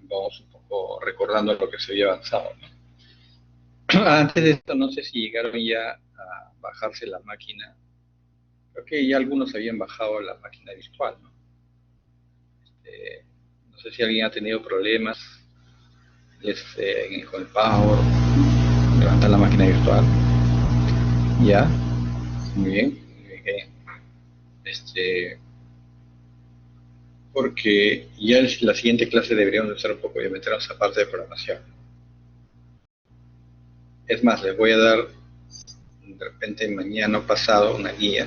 vamos un poco recordando lo que se había avanzado, ¿no? Antes de esto, no sé si llegaron ya a bajarse la máquina. Creo que ya algunos habían bajado la máquina virtual, ¿no? No sé si alguien ha tenido problemas con el Power, levantar la máquina virtual. Ya, muy bien, muy bien. Porque ya la siguiente clase deberíamos estar un poco de meternos a parte de programación. Es más, les voy a dar de repente mañana o pasado una guía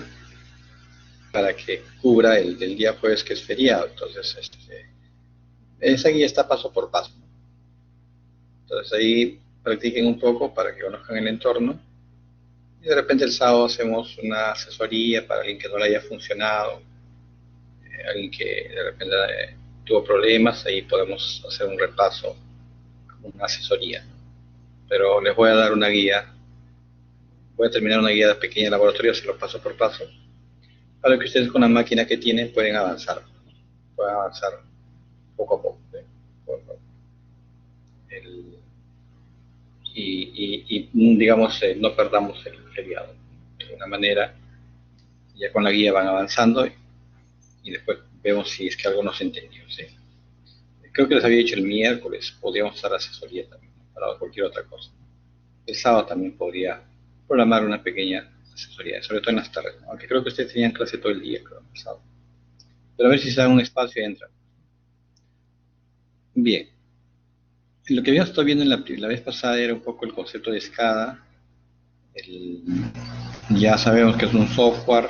para que cubra el del día jueves, que es feriado. Entonces, esa guía está paso por paso. Entonces ahí practiquen un poco para que conozcan el entorno. Y de repente el sábado hacemos una asesoría para alguien que no le haya funcionado, alguien que de repente tuvo problemas, ahí podemos hacer un repaso, una asesoría. Pero les voy a dar una guía, voy a terminar una guía pequeña de laboratorio, se lo paso por paso, para que ustedes con la máquina que tienen pueden avanzar poco a poco. El, digamos, no perdamos el feriado. De una manera, ya con la guía van avanzando y después vemos si es que algo no se entendió. ¿Sí? Creo que les había dicho el miércoles, podríamos usar asesoría también, para cualquier otra cosa. El sábado también podría programar una pequeña asesoría, sobre todo en las tardes, ¿no? Aunque creo que ustedes tenían clase todo el día, creo, el sábado. Pero a ver si se da un espacio y entran. Bien. Lo que habíamos estado viendo la vez pasada era un poco el concepto de SCADA. Ya sabemos que es un software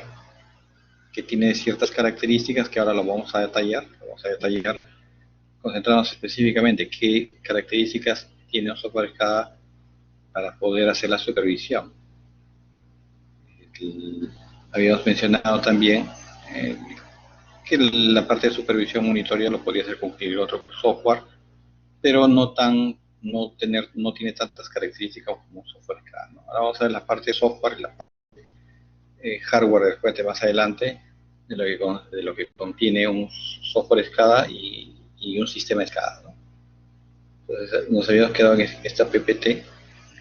que tiene ciertas características que ahora lo vamos a detallar, concentrarnos específicamente qué características tiene un software SCADA para poder hacer la supervisión. Habíamos mencionado también que la parte de supervisión monitoreo lo podría hacer con cualquier otro software, pero no tiene tantas características como un software SCADA, ¿no? Ahora vamos a ver la parte de software y la parte de hardware después, más adelante, de lo que contiene un software SCADA y un sistema SCADA, ¿no? Entonces nos habíamos quedado en esta PPT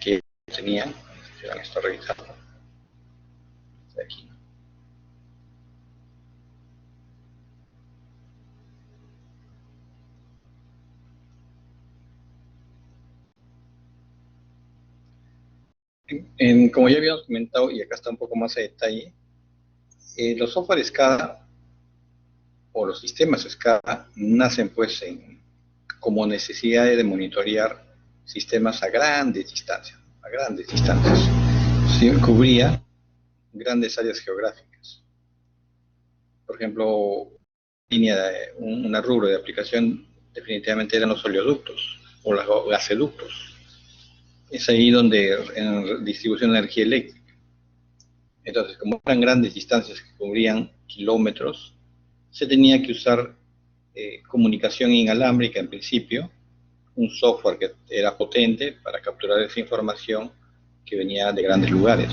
que tenían, que van a estar revisando. Aquí. Como ya habíamos comentado, y acá está un poco más a detalle, los software SCADA o los sistemas SCADA nacen pues como necesidad de monitorear sistemas a grandes distancias. Sí, cubría grandes áreas geográficas. Por ejemplo, una rubro de aplicación definitivamente eran los oleoductos o los gasoductos. Es ahí donde en distribución de energía eléctrica. Entonces, como eran grandes distancias que cubrían kilómetros, se tenía que usar comunicación inalámbrica en principio, un software que era potente para capturar esa información que venía de grandes lugares.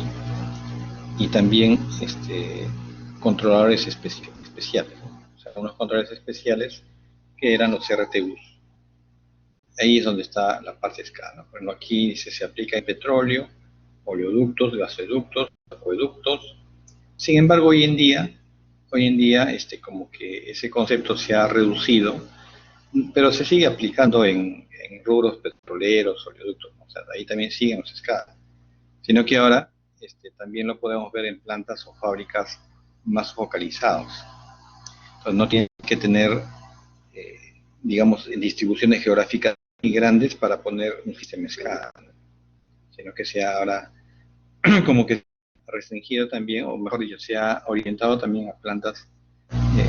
Y también controladores especiales, ¿no? O sea, unos controladores especiales que eran los RTUs. Ahí es donde está la parte SCADA, ¿no? Bueno, aquí dice se aplica en petróleo, oleoductos, gasoductos, acueductos. Sin embargo, hoy en día, como que ese concepto se ha reducido, pero se sigue aplicando en rubros petroleros, oleoductos, ¿no? O sea, ahí también siguen los SCADA, sino que ahora también lo podemos ver en plantas o fábricas más focalizados. Entonces no tiene que tener, digamos, distribuciones geográficas muy grandes para poner un sistema SCADA, ¿no? Sino que sea ahora como que restringido también, o mejor dicho, sea orientado también a plantas,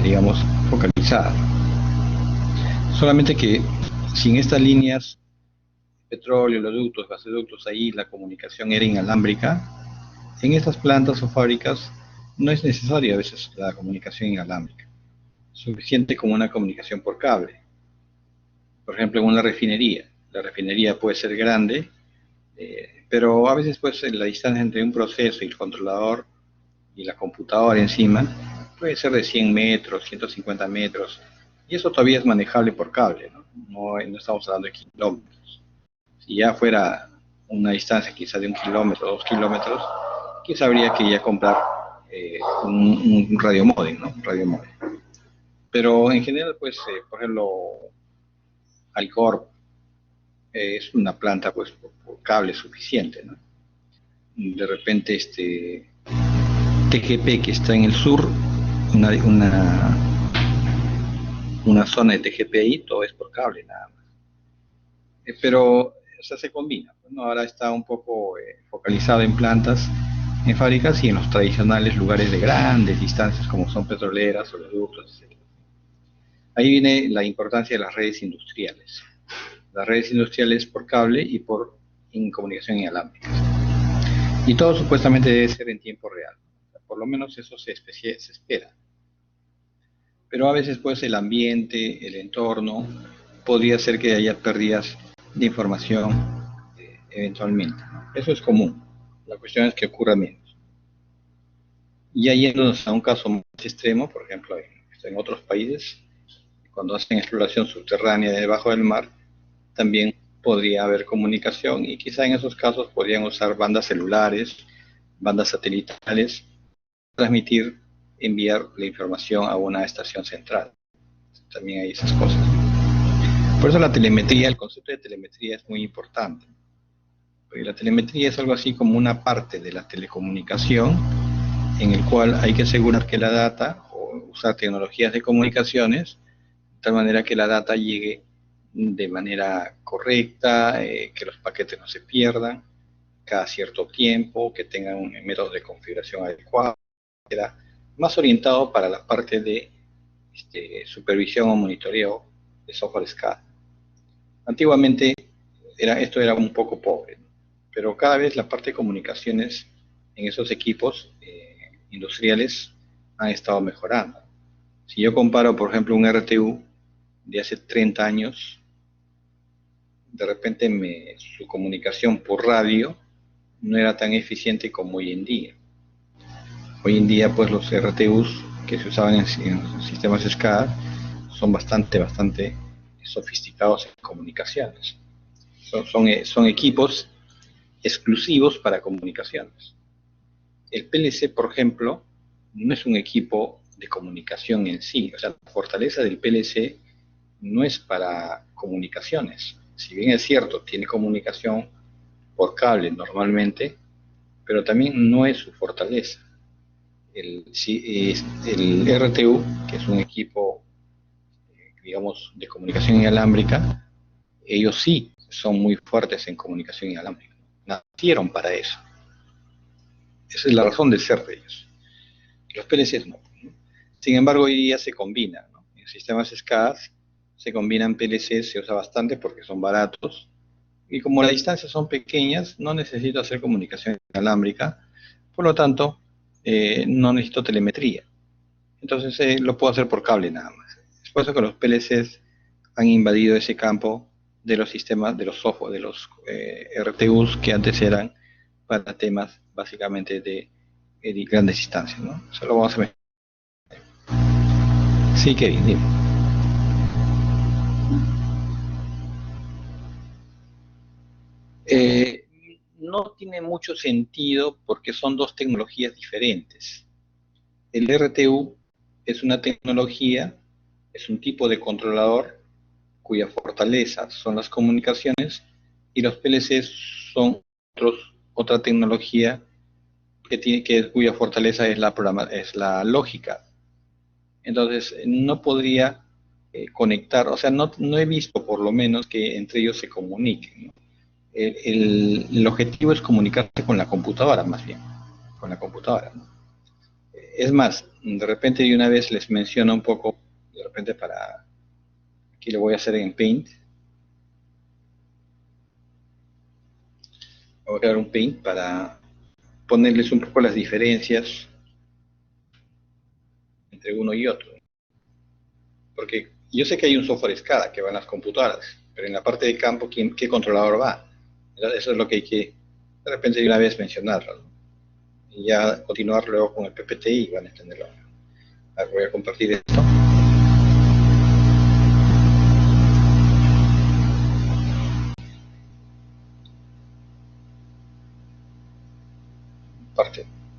digamos, focalizadas. Solamente que sin estas líneas, petróleo, oleoductos, gasoductos, ahí la comunicación era inalámbrica. En estas plantas o fábricas no es necesaria a veces la comunicación inalámbrica. Es suficiente como una comunicación por cable. Por ejemplo, en una refinería. La refinería puede ser grande, pero a veces pues la distancia entre un proceso y el controlador y la computadora encima puede ser de 100 metros, 150 metros, y eso todavía es manejable por cable, ¿no? no estamos hablando de kilómetros. Si ya fuera una distancia quizá de 1 kilómetro, 2 kilómetros, quizá habría que ya comprar un radiomódem, ¿no? Un radiomódem. Pero en general, pues, por ejemplo, Alcor es una planta, pues, por cable suficiente, ¿no? De repente, TGP, que está en el sur, una, una, una zona de TGP ahí, todo es por cable, nada más. Pero, o sea, se combina, ¿no? Ahora está un poco focalizado en plantas, en fábricas y en los tradicionales lugares de grandes distancias, como son petroleras, oleoductos, etc. Ahí viene la importancia de las redes industriales. Las redes industriales por cable y por comunicación inalámbrica. Y todo supuestamente debe ser en tiempo real. Por lo menos eso se espera. Pero a veces pues el ambiente, el entorno, podría ser que haya pérdidas de información eventualmente. Eso es común. La cuestión es que ocurra menos. Y yéndonos a un caso más extremo, por ejemplo, en otros países, cuando hacen exploración subterránea debajo del mar, también podría haber comunicación y quizá en esos casos podrían usar bandas celulares, bandas satelitales, transmitir, enviar la información a una estación central. También hay esas cosas. Por eso la telemetría, el concepto de telemetría es muy importante. Porque la telemetría es algo así como una parte de la telecomunicación en el cual hay que asegurar que la data o usar tecnologías de comunicaciones de tal manera que la data llegue de manera correcta, que los paquetes no se pierdan cada cierto tiempo, que tengan métodos de configuración adecuados, etc. Más orientado para la parte de supervisión o monitoreo de software SCADA. Antiguamente esto era un poco pobre, ¿no? Pero cada vez la parte de comunicaciones en esos equipos industriales han estado mejorando. Si yo comparo, por ejemplo, un RTU de hace 30 años, de repente su comunicación por radio no era tan eficiente como hoy en día. Hoy en día, pues los RTUs que se usaban en sistemas SCADA son bastante sofisticados en comunicaciones. Son equipos exclusivos para comunicaciones. El PLC, por ejemplo, no es un equipo de comunicación en sí. O sea, la fortaleza del PLC no es para comunicaciones. Si bien es cierto, tiene comunicación por cable normalmente, pero también no es su fortaleza. El RTU, que es un equipo, digamos, de comunicación inalámbrica, ellos sí son muy fuertes en comunicación inalámbrica. Nacieron para eso. Esa es la razón de ser de ellos. Los PLCs no. Sin embargo, hoy día se combinan, ¿no? En sistemas SCADA se combinan PLCs, se usa bastante porque son baratos. Y como las distancias son pequeñas, no necesito hacer comunicación inalámbrica, por lo tanto, no necesito telemetría. Entonces lo puedo hacer por cable nada más. Es por eso que los PLCs han invadido ese campo de los sistemas, de los software, de los RTUs que antes eran para temas básicamente de grandes distancias, ¿no? Eso lo vamos a ver. Sí, Kevin, dime. No tiene mucho sentido porque son dos tecnologías diferentes. El RTU es una tecnología, es un tipo de controlador cuya fortaleza son las comunicaciones y los PLCs son otra tecnología cuya fortaleza es es la lógica. Entonces, no podría conectar, o sea, no he visto por lo menos que entre ellos se comuniquen, ¿no? El objetivo es comunicarse con la computadora, más bien, con la computadora, ¿no? Es más, de repente de una vez les menciono un poco, de repente aquí lo voy a hacer en Paint, voy a crear un Paint para ponerles un poco las diferencias entre uno y otro. Porque yo sé que hay un software SCADA que va en las computadoras, pero en la parte de campo, ¿qué controlador va? Entonces, eso es lo que hay que de repente de una vez mencionarlo, ¿no? Y ya continuar luego con el PPT y van a entenderlo. Voy a compartir esto.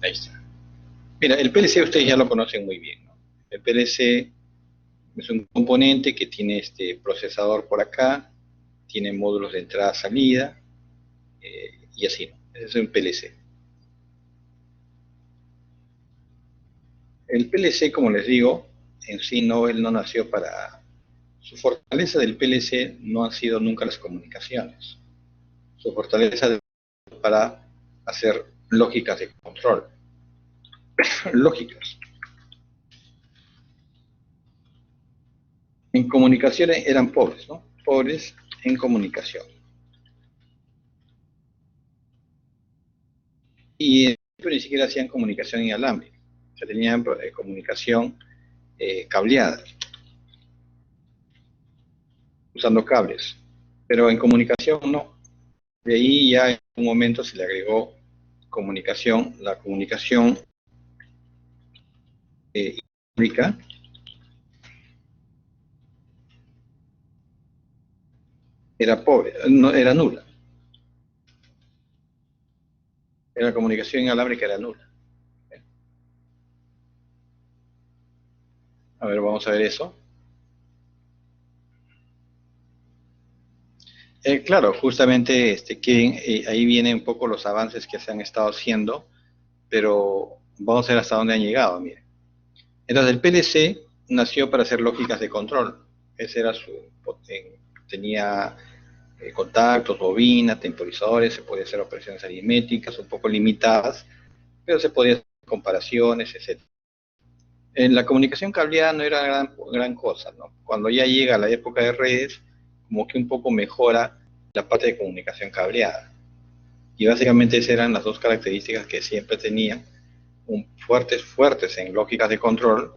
Ahí está. Mira, el PLC ustedes ya lo conocen muy bien, ¿no? El PLC es un componente que tiene este procesador por acá, tiene módulos de entrada-salida, y así, ¿no? Ese es un PLC. El PLC, como les digo, en sí no, él no nació para... Su fortaleza del PLC no han sido nunca las comunicaciones. Su fortaleza es para hacer lógicas de control. Lógicas. En comunicaciones eran pobres, ¿no? Pobres en comunicación. Y ni siquiera hacían comunicación inalámbrica. O sea, tenían comunicación cableada, usando cables. Pero en comunicación no. De ahí ya en un momento se le agregó comunicación, la comunicación inalámbrica era pobre, no, era nula. La comunicación inalámbrica era nula. A ver, vamos a ver eso. Claro, justamente ahí vienen un poco los avances que se han estado haciendo, pero vamos a ver hasta dónde han llegado, miren. Entonces el PLC nació para hacer lógicas de control. Ese era tenía contactos, bobinas, temporizadores, se podía hacer operaciones aritméticas un poco limitadas, pero se podía hacer comparaciones, etc. En la comunicación cableada no era gran cosa, ¿no? Cuando ya llega la época de redes, como que un poco mejora la parte de comunicación cableada. Y básicamente esas eran las dos características que siempre tenían, fuertes en lógicas de control,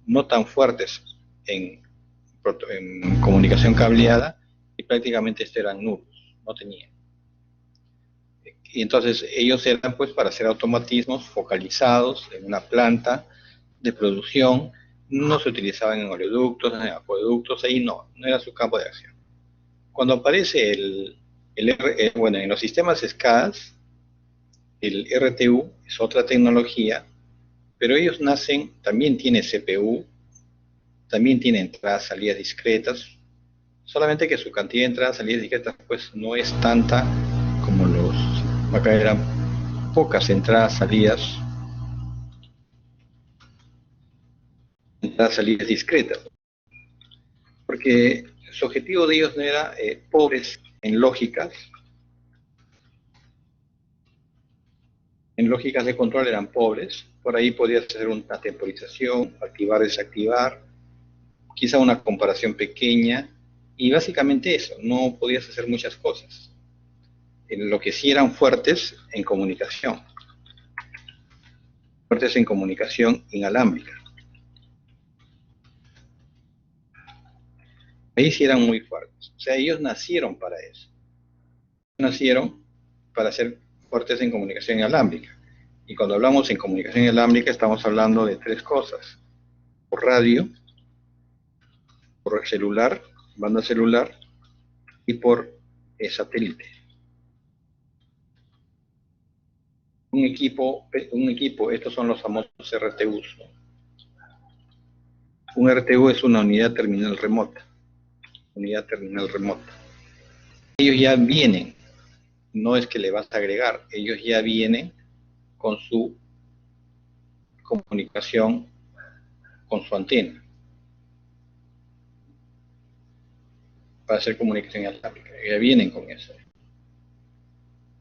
no tan fuertes en comunicación cableada, y prácticamente eran nulos, no tenían. Y entonces ellos eran pues para hacer automatismos focalizados en una planta de producción, no se utilizaban en oleoductos, en acueductos, ahí no era su campo de acción. Cuando aparece bueno, en los sistemas SCADA, el RTU es otra tecnología, pero ellos nacen, también tiene CPU, también tiene entradas, salidas discretas, solamente que su cantidad de entradas, salidas discretas pues no es tanta como acá eran pocas entradas, salidas discretas, porque su objetivo de ellos no era pobres en lógicas de control eran pobres, por ahí podías hacer una temporización, activar, desactivar, quizá una comparación pequeña, y básicamente eso, no podías hacer muchas cosas. En lo que sí eran fuertes en comunicación inalámbrica. Ahí sí eran muy fuertes. O sea, ellos nacieron para eso. Nacieron para ser fuertes en comunicación inalámbrica. Y cuando hablamos en comunicación inalámbrica estamos hablando de tres cosas. Por radio, por celular, banda celular, y por satélite. Un equipo, estos son los famosos RTUs, ¿no? Un RTU es una unidad terminal remota. Ellos ya vienen, no es que le vas a agregar, ellos ya vienen con su comunicación con su antena para hacer comunicación inalámbrica. Ya vienen con eso.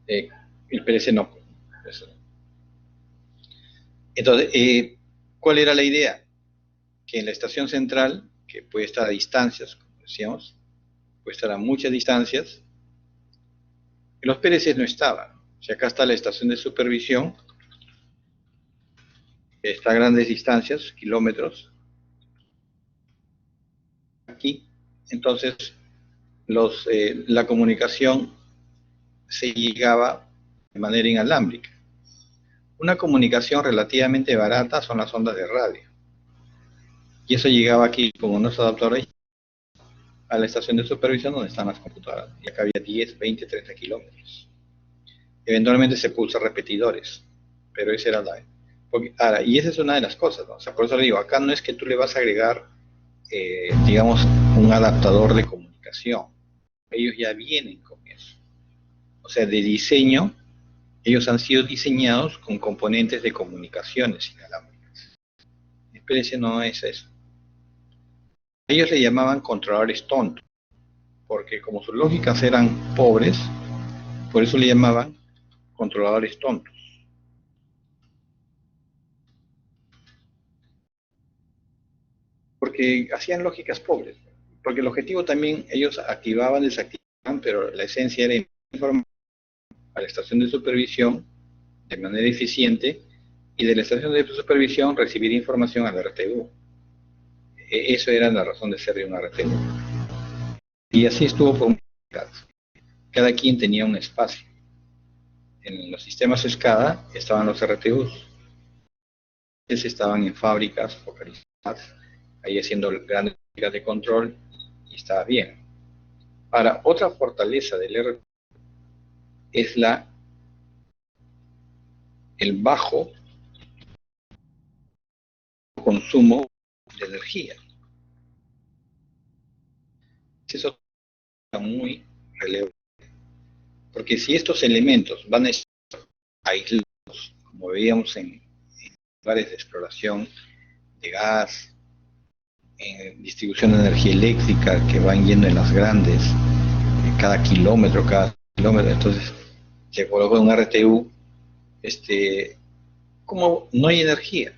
El PLC no. Entonces, ¿cuál era la idea? Que en la estación central, que puede estar a distancias, como decíamos, puede estar a muchas distancias, los PLCs no estaban. Si acá está la estación de supervisión, está a grandes distancias, kilómetros, aquí, entonces la comunicación se llegaba de manera inalámbrica. Una comunicación relativamente barata son las ondas de radio. Y eso llegaba aquí con unos adaptadores a la estación de supervisión donde están las computadoras. Y acá había 10, 20, 30 kilómetros. Eventualmente se puso repetidores, pero esa era ahora, y esa es una de las cosas, ¿no? O sea, por eso le digo, acá no es que tú le vas a agregar, digamos, un adaptador de comunicación. Ellos ya vienen con eso. O sea, de diseño, ellos han sido diseñados con componentes de comunicaciones inalámbricas. El PLC no es eso. Ellos le llamaban controladores tontos, porque como sus lógicas eran pobres, por eso le llamaban controladores tontos. Porque hacían lógicas pobres. Porque el objetivo también, ellos activaban, desactivaban, pero la esencia era informar a la estación de supervisión de manera eficiente y de la estación de supervisión recibir información a la RTU. Eso era la razón de ser de una RTU. Y así estuvo por muchas décadas. Cada quien tenía un espacio. En los sistemas SCADA estaban los RTUs. Estaban en fábricas focalizadas, ahí haciendo grandes fábricas de control, y estaba bien. Ahora, otra fortaleza del RTU es el bajo consumo de energía. Eso es muy relevante, porque si estos elementos van a estar aislados, como veíamos en lugares de exploración de gas, en distribución de energía eléctrica que van yendo en las grandes, cada kilómetro, entonces se colocó en un RTU, como no hay energía,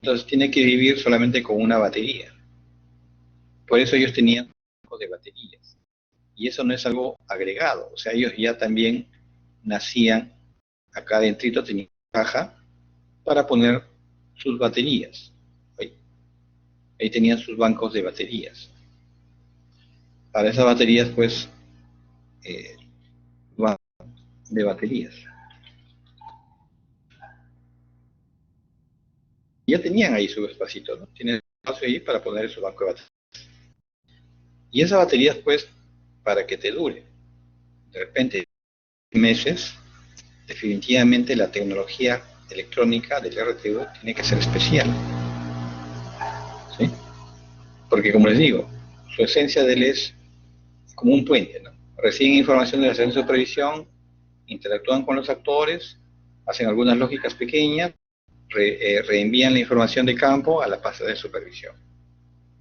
entonces tiene que vivir solamente con una batería. Por eso ellos tenían de baterías. Y eso no es algo agregado, o sea, ellos ya también nacían, acá adentrito tenían caja para poner sus baterías. Ahí tenían sus bancos de baterías. Para esas baterías, pues, van de baterías. Ya tenían ahí su espacito, ¿no? Tienen espacio ahí para poner su banco de baterías. Y esas baterías, pues, para que te dure, de repente, meses, definitivamente la tecnología electrónica del RTU tiene que ser especial. ¿Sí? Porque, como les digo, su esencia de él es como un puente, ¿no? Reciben información de la estación de supervisión, interactúan con los actores, hacen algunas lógicas pequeñas, reenvían la información de campo a la pasta de supervisión.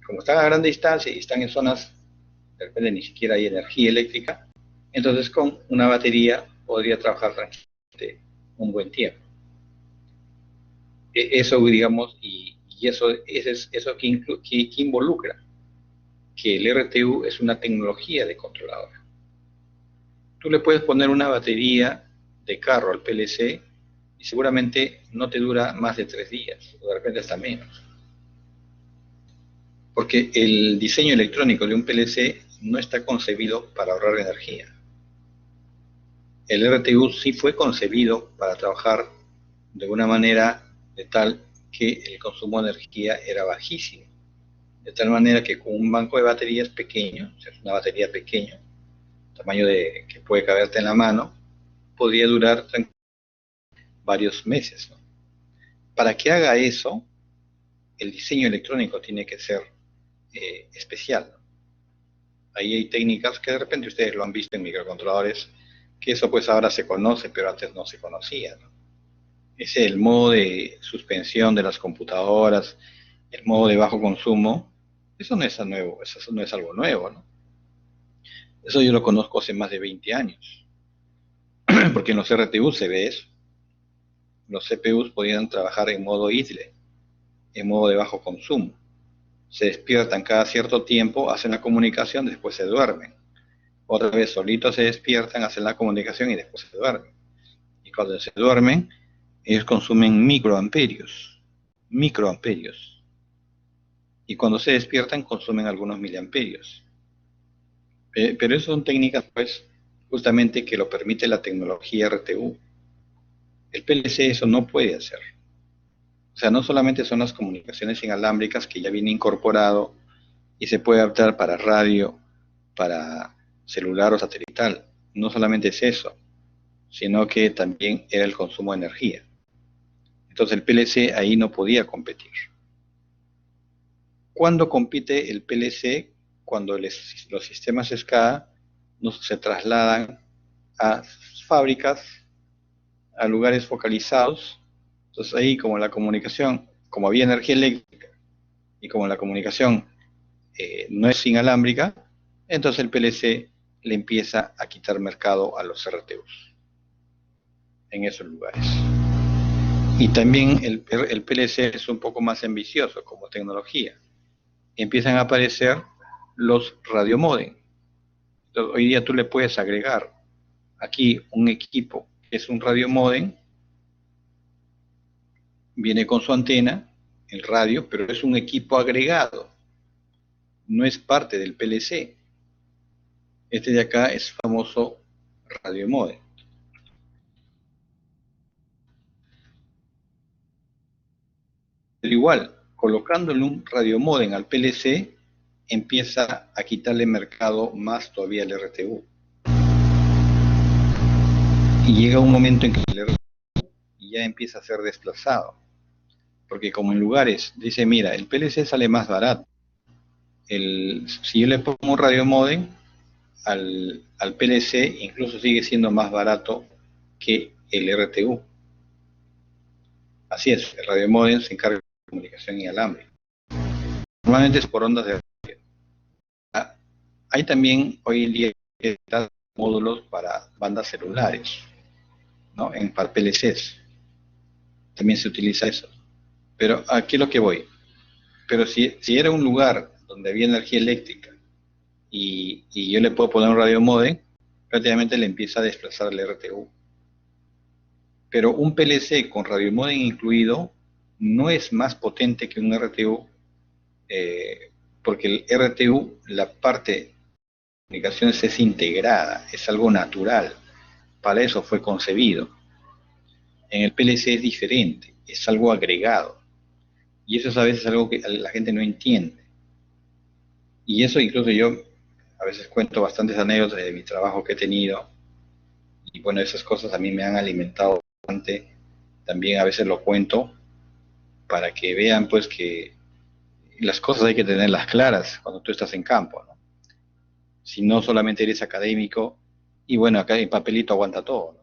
Como están a gran distancia y están en zonas, de repente ni siquiera hay energía eléctrica, entonces con una batería podría trabajar tranquilamente un buen tiempo. Eso, digamos, y eso que involucra que el RTU es una tecnología de controladora. Tú le puedes poner una batería de carro al PLC y seguramente no te dura más de 3 días, o de repente hasta menos. Porque el diseño electrónico de un PLC no está concebido para ahorrar energía. El RTU sí fue concebido para trabajar de una manera de tal que el consumo de energía era bajísimo. De tal manera que con un banco de baterías pequeño, o sea, una batería pequeña, tamaño de que puede caberte en la mano, podría durar varios meses, ¿no? Para que haga eso, el diseño electrónico tiene que ser especial, ¿no? Ahí hay técnicas que de repente ustedes lo han visto en microcontroladores, que eso pues ahora se conoce, pero antes no se conocía, ¿no? Es el modo de suspensión de las computadoras, el modo de bajo consumo. Eso no es nuevo, eso no es algo nuevo, ¿no? Eso yo lo conozco hace más de 20 años, porque en los RTU se ve eso. Los CPUs podían trabajar en modo idle, en modo de bajo consumo. Se despiertan cada cierto tiempo, hacen la comunicación, después se duermen. Otra vez solitos se despiertan, hacen la comunicación y después se duermen. Y cuando se duermen, ellos consumen microamperios. Y cuando se despiertan, consumen algunos miliamperios. Pero eso son técnicas, pues, justamente que lo permite la tecnología RTU. El PLC eso no puede hacer. O sea, no solamente son las comunicaciones inalámbricas que ya viene incorporado y se puede adaptar para radio, para celular o satelital. No solamente es eso, sino que también era el consumo de energía. Entonces el PLC ahí no podía competir. ¿Cuándo compite el PLC? Cuando los sistemas SCADA se trasladan a fábricas, a lugares focalizados. Entonces ahí, como la comunicación, como había energía eléctrica y como la comunicación no es inalámbrica, entonces el PLC le empieza a quitar mercado a los RTUs en esos lugares. Y también el PLC es un poco más ambicioso como tecnología. Empiezan a aparecer los radiomodem. Entonces, hoy día tú le puedes agregar aquí un equipo que es un radiomodem, viene con su antena, el radio, pero es un equipo agregado, no es parte del PLC. Este de acá es famoso radiomodem. Pero igual, colocándole un radiomodem al PLC, empieza a quitarle mercado más todavía al RTU. Y llega un momento en que el RTU ya empieza a ser desplazado. Porque como en lugares, dice, mira, el PLC sale más barato. Si yo le pongo un radiomodem al PLC, incluso sigue siendo más barato que el RTU. Así es, el radiomodem se encarga de la comunicación inalámbrica. Normalmente es por ondas de radio. Hay también hoy en día módulos para bandas celulares, ¿no? Para PLCs. También se utiliza eso. Pero aquí es lo que voy. Pero si era un lugar donde había energía eléctrica y yo le puedo poner un radiomodem, prácticamente le empieza a desplazar el RTU. Pero un PLC con radiomodem incluido no es más potente que un RTU, porque el RTU, la parte de comunicaciones es integrada, es algo natural. Para eso fue concebido. En el PLC es diferente, es algo agregado. Y eso es a veces algo que la gente no entiende. Y eso incluso yo a veces cuento bastantes anécdotas de mi trabajo que he tenido. Y bueno, esas cosas a mí me han alimentado bastante. También a veces lo cuento para que vean pues que las cosas hay que tenerlas claras cuando tú estás en campo, ¿no? Si no solamente eres académico y bueno, acá el papelito aguanta todo, ¿no?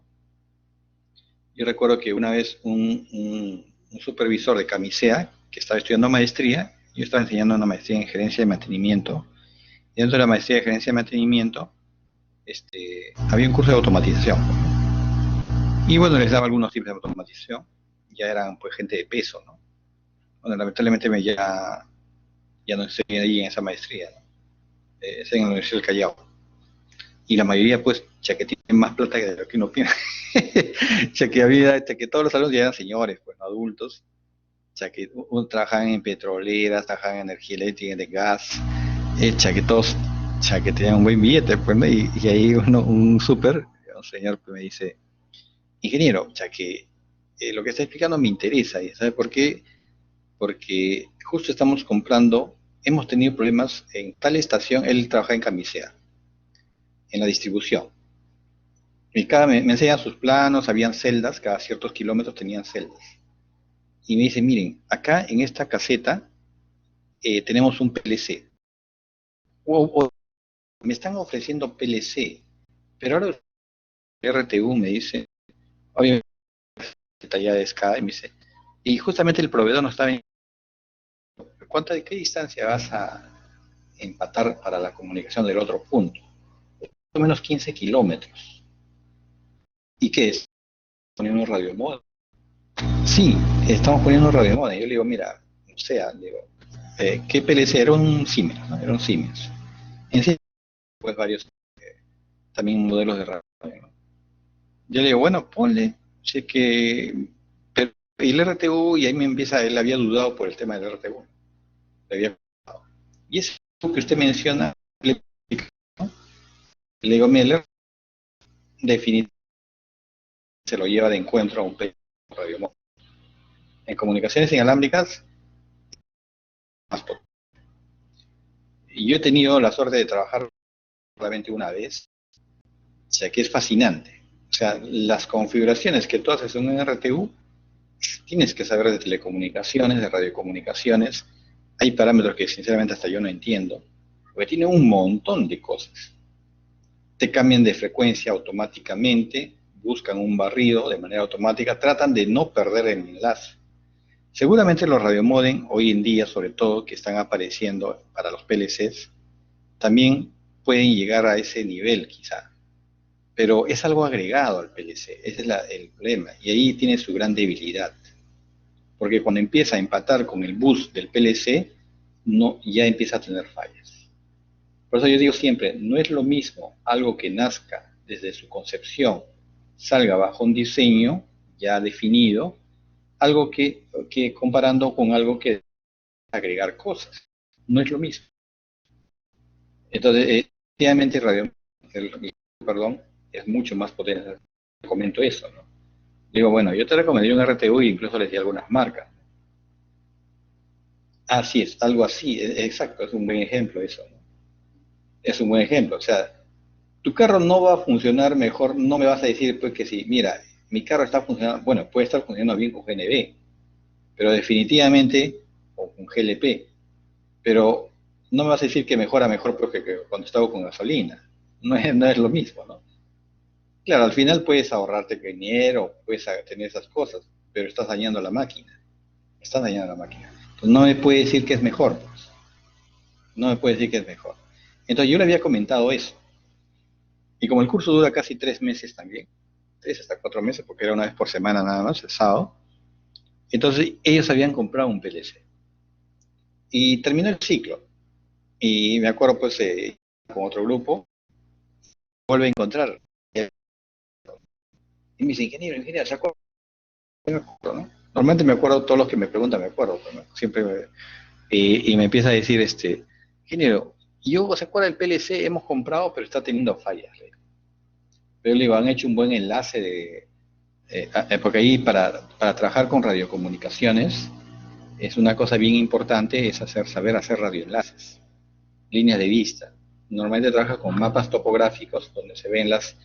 Yo recuerdo que una vez un supervisor de Camisea, que estaba estudiando maestría, yo estaba enseñando una maestría en gerencia de mantenimiento, y dentro de la maestría de gerencia de mantenimiento había un curso de automatización. Y bueno, les daba algunos tipos de automatización, ya eran pues gente de peso, ¿no? Bueno, lamentablemente ya no estoy ahí en esa maestría, ¿no? Es en la Universidad del Callao. Y la mayoría pues ya que tienen más plata que de lo que uno piensa. Ya que todos los alumnos ya eran señores, pues no adultos, ya que trabajaban en petroleras, trabajaban en energía eléctrica, de gas, ya que todos, ya que tenían un buen billete, pues, ¿no? Y ahí un señor que me dice, ingeniero, ya que lo que está explicando me interesa, ¿y sabe por qué? Porque justo estamos comprando, hemos tenido problemas en tal estación, él trabaja en Camisea, en la distribución. Y me enseñan sus planos, habían celdas, cada ciertos kilómetros tenían celdas. Y me dice, miren, acá en esta caseta tenemos un PLC. Me están ofreciendo PLC, pero ahora RTU me dice, obviamente detallada de SCADA, y me dice, y justamente el proveedor no estaba en... ¿De qué distancia vas a empatar para la comunicación del otro punto? Más o menos 15 kilómetros. ¿Y qué es? ¿Poniendo un radiomodem? Sí, estamos poniendo un radiomodem. Yo le digo, mira, o sea, le digo, ¿qué PLC? Era un Siemens, ¿no? Era un Siemens. En sí, pues varios también modelos de radio, ¿no? Yo le digo, bueno, ponle, sé que... Pero, y el RTU, y ahí me empieza, él había dudado por el tema del RTU. Le había... Y ese que usted menciona, ¿no? Le digo, mira, el RTU definitivamente se lo lleva de encuentro a un radio. En comunicaciones inalámbricas, más potente. Y yo he tenido la suerte de trabajar solamente una vez, o sea que es fascinante. O sea, las configuraciones que tú haces en un RTU tienes que saber de telecomunicaciones, de radiocomunicaciones. Hay parámetros que sinceramente hasta yo no entiendo, porque tiene un montón de cosas. Te cambian de frecuencia automáticamente, buscan un barrido de manera automática, tratan de no perder el enlace. Seguramente los radiomodem hoy en día, sobre todo que están apareciendo para los PLCs, también pueden llegar a ese nivel quizá, pero es algo agregado al PLC, ese es el problema, y ahí tiene su gran debilidad, porque cuando empieza a empatar con el bus del PLC, no, ya empieza a tener fallas. Por eso yo digo siempre, no es lo mismo algo que nazca desde su concepción, salga bajo un diseño ya definido, algo que comparando con algo que agregar cosas. No es lo mismo. Entonces, efectivamente, perdón, es mucho más potente. Comento eso, ¿no? Digo, bueno, yo te recomendaría un RTU e incluso les di algunas marcas. Así es, algo así, exacto, es un buen ejemplo eso, ¿no? Es un buen ejemplo, o sea, tu carro no va a funcionar mejor, no me vas a decir pues que sí, mira, mi carro está funcionando, bueno, puede estar funcionando bien con GNB, pero definitivamente, o con GLP, pero no me vas a decir que mejora mejor porque que cuando estaba con gasolina. No es lo mismo, ¿no? Claro, al final puedes ahorrarte dinero, puedes tener esas cosas, pero estás dañando la máquina. Estás dañando la máquina. Entonces no me puede decir que es mejor, pues. No me puede decir que es mejor. Entonces yo le había comentado eso. Y como el curso dura casi 3 meses también, 3 hasta 4 meses, porque era una vez por semana nada más, el sábado, entonces ellos habían comprado un PLC. Y terminó el ciclo. Y me acuerdo pues con otro grupo, vuelve a encontrar. Y me dice, ingeniero, ¿se acuerda? Me acuerdo, ¿no? Normalmente me acuerdo, todos los que me preguntan me acuerdo, ¿no? Siempre y me empieza a decir, ingeniero, yo, ¿se acuerda del PLC? Hemos comprado, pero está teniendo fallas. Pero le digo, han hecho un buen enlace porque ahí para trabajar con radiocomunicaciones es una cosa bien importante, es saber hacer radioenlaces, líneas de vista. Normalmente trabaja con mapas topográficos donde se ven las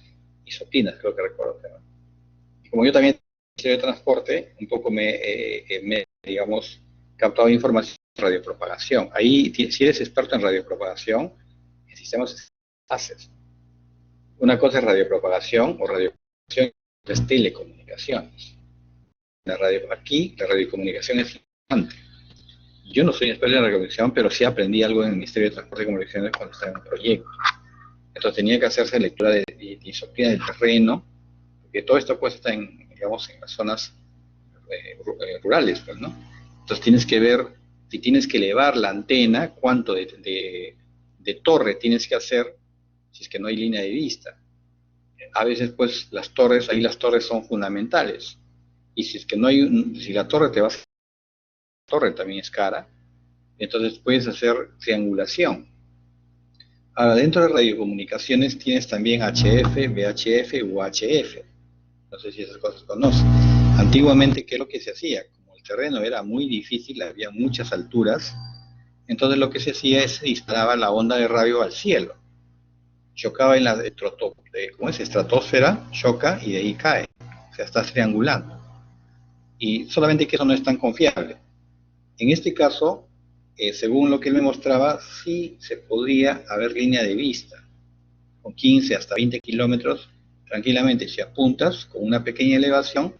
isopinas, creo que recuerdo. Y como yo también de transporte, un poco digamos, captado información de radiopropagación. Ahí, si eres experto en radiopropagación, en sistemas haces. Una cosa es radiopropagación o radiopropagación, es telecomunicaciones. Aquí la radiocomunicación es importante. Yo no soy experto en radiocomunicación, pero sí aprendí algo en el Ministerio de Transporte y Comunicaciones cuando estaba en un proyecto. Entonces tenía que hacerse lectura de isopía del terreno, porque todo esto pues está digamos, en las zonas rurales, pues, ¿no? Entonces tienes que ver, si tienes que elevar la antena, cuánto de torre tienes que hacer, si es que no hay línea de vista. A veces, pues, ahí las torres son fundamentales. Y si es que no hay, si la torre te va a hacer, la torre también es cara, entonces puedes hacer triangulación. Ahora, dentro de radiocomunicaciones tienes también HF, VHF, UHF. No sé si esas cosas conoces. Antiguamente, ¿qué es lo que se hacía? Como el terreno era muy difícil, había muchas alturas, entonces lo que se hacía es se disparaba la onda de radio al cielo. Chocaba en la ¿cómo es? Estratosfera, choca y de ahí cae. O sea, estás triangulando. Y solamente que eso no es tan confiable. En este caso, según lo que él me mostraba, sí se podría haber línea de vista. Con 15 hasta 20 kilómetros, tranquilamente, si apuntas con una pequeña elevación,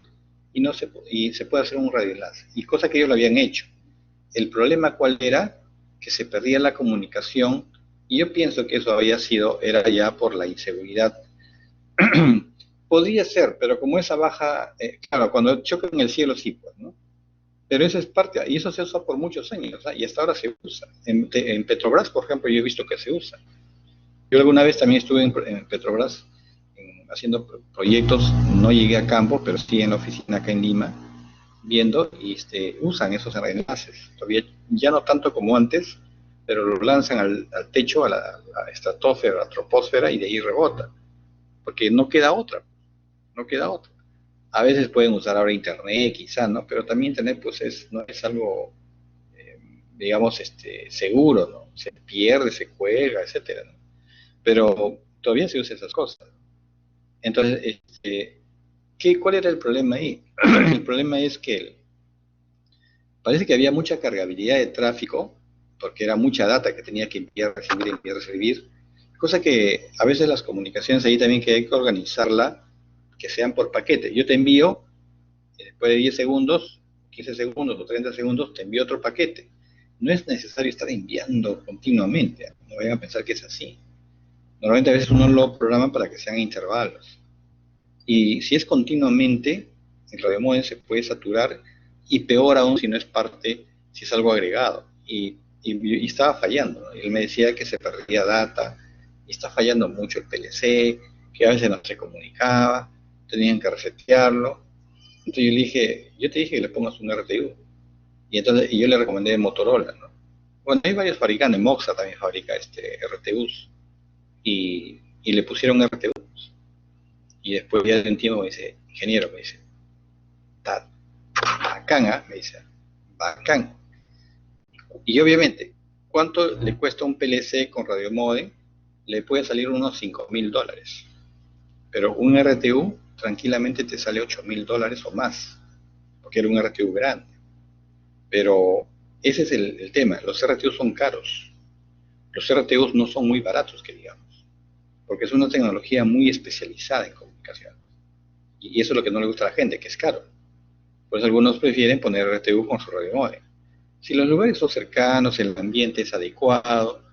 y se puede hacer un radioenlace. Y cosa que ellos lo habían hecho. El problema cuál era, que se perdía la comunicación, y yo pienso que eso era ya por la inseguridad. Podría ser, pero como esa baja, claro, cuando choca en el cielo sí, pues, ¿no? Pero eso es parte, y eso se usa por muchos años, ¿eh? Y hasta ahora se usa. En Petrobras, por ejemplo, yo he visto que se usa. Yo alguna vez también estuve en Petrobras haciendo proyectos, no llegué a campo, pero sí en la oficina acá en Lima, viendo y usan esos enlaces. Todavía ya no tanto como antes, pero lo lanzan al techo, a la estratosfera, a la troposfera y de ahí rebota, porque no queda otra, no queda otra. A veces pueden usar ahora internet, quizá, ¿no? Pero también internet, pues, no es algo, digamos, seguro, ¿no? Se pierde, se cuelga, etcétera, ¿no? Pero todavía se usan esas cosas. Entonces, ¿qué ¿Cuál era el problema ahí? El problema es que parece que había mucha cargabilidad de tráfico, porque era mucha data que tenía que enviar, recibir, enviar, recibir, cosa que a veces las comunicaciones ahí también que hay que organizarla, que sean por paquete. Yo te envío, y después de 10 segundos, 15 segundos o 30 segundos, te envío otro paquete. No es necesario estar enviando continuamente, no vayan a pensar que es así. Normalmente a veces uno lo programa para que sean intervalos. Y si es continuamente, el radiomodem se puede saturar y peor aún si no es parte, si es algo agregado. Y estaba fallando, ¿no? Él me decía que se perdía data, y está fallando mucho el PLC, que a veces no se comunicaba, tenían que resetearlo. Entonces yo le dije, yo te dije que le pongas un RTU. Y yo le recomendé Motorola, ¿no? Bueno, hay varios fabricantes, Moxa también fabrica RTUs, y le pusieron RTUs. Y después ya de un tiempo me dice, ingeniero, me dice, está bacán, ¿eh? Me dice, bacán. Y obviamente, ¿cuánto le cuesta un PLC con radiomodem? Le puede salir unos $5.000. Pero un RTU tranquilamente te sale $8.000 o más, porque era un RTU grande. Pero ese es el tema, los RTUs son caros. Los RTUs no son muy baratos, que digamos, porque es una tecnología muy especializada en comunicación. Y eso es lo que no le gusta a la gente, que es caro. Por eso algunos prefieren poner RTU con su radiomodem. Si los lugares son cercanos, el ambiente es adecuado,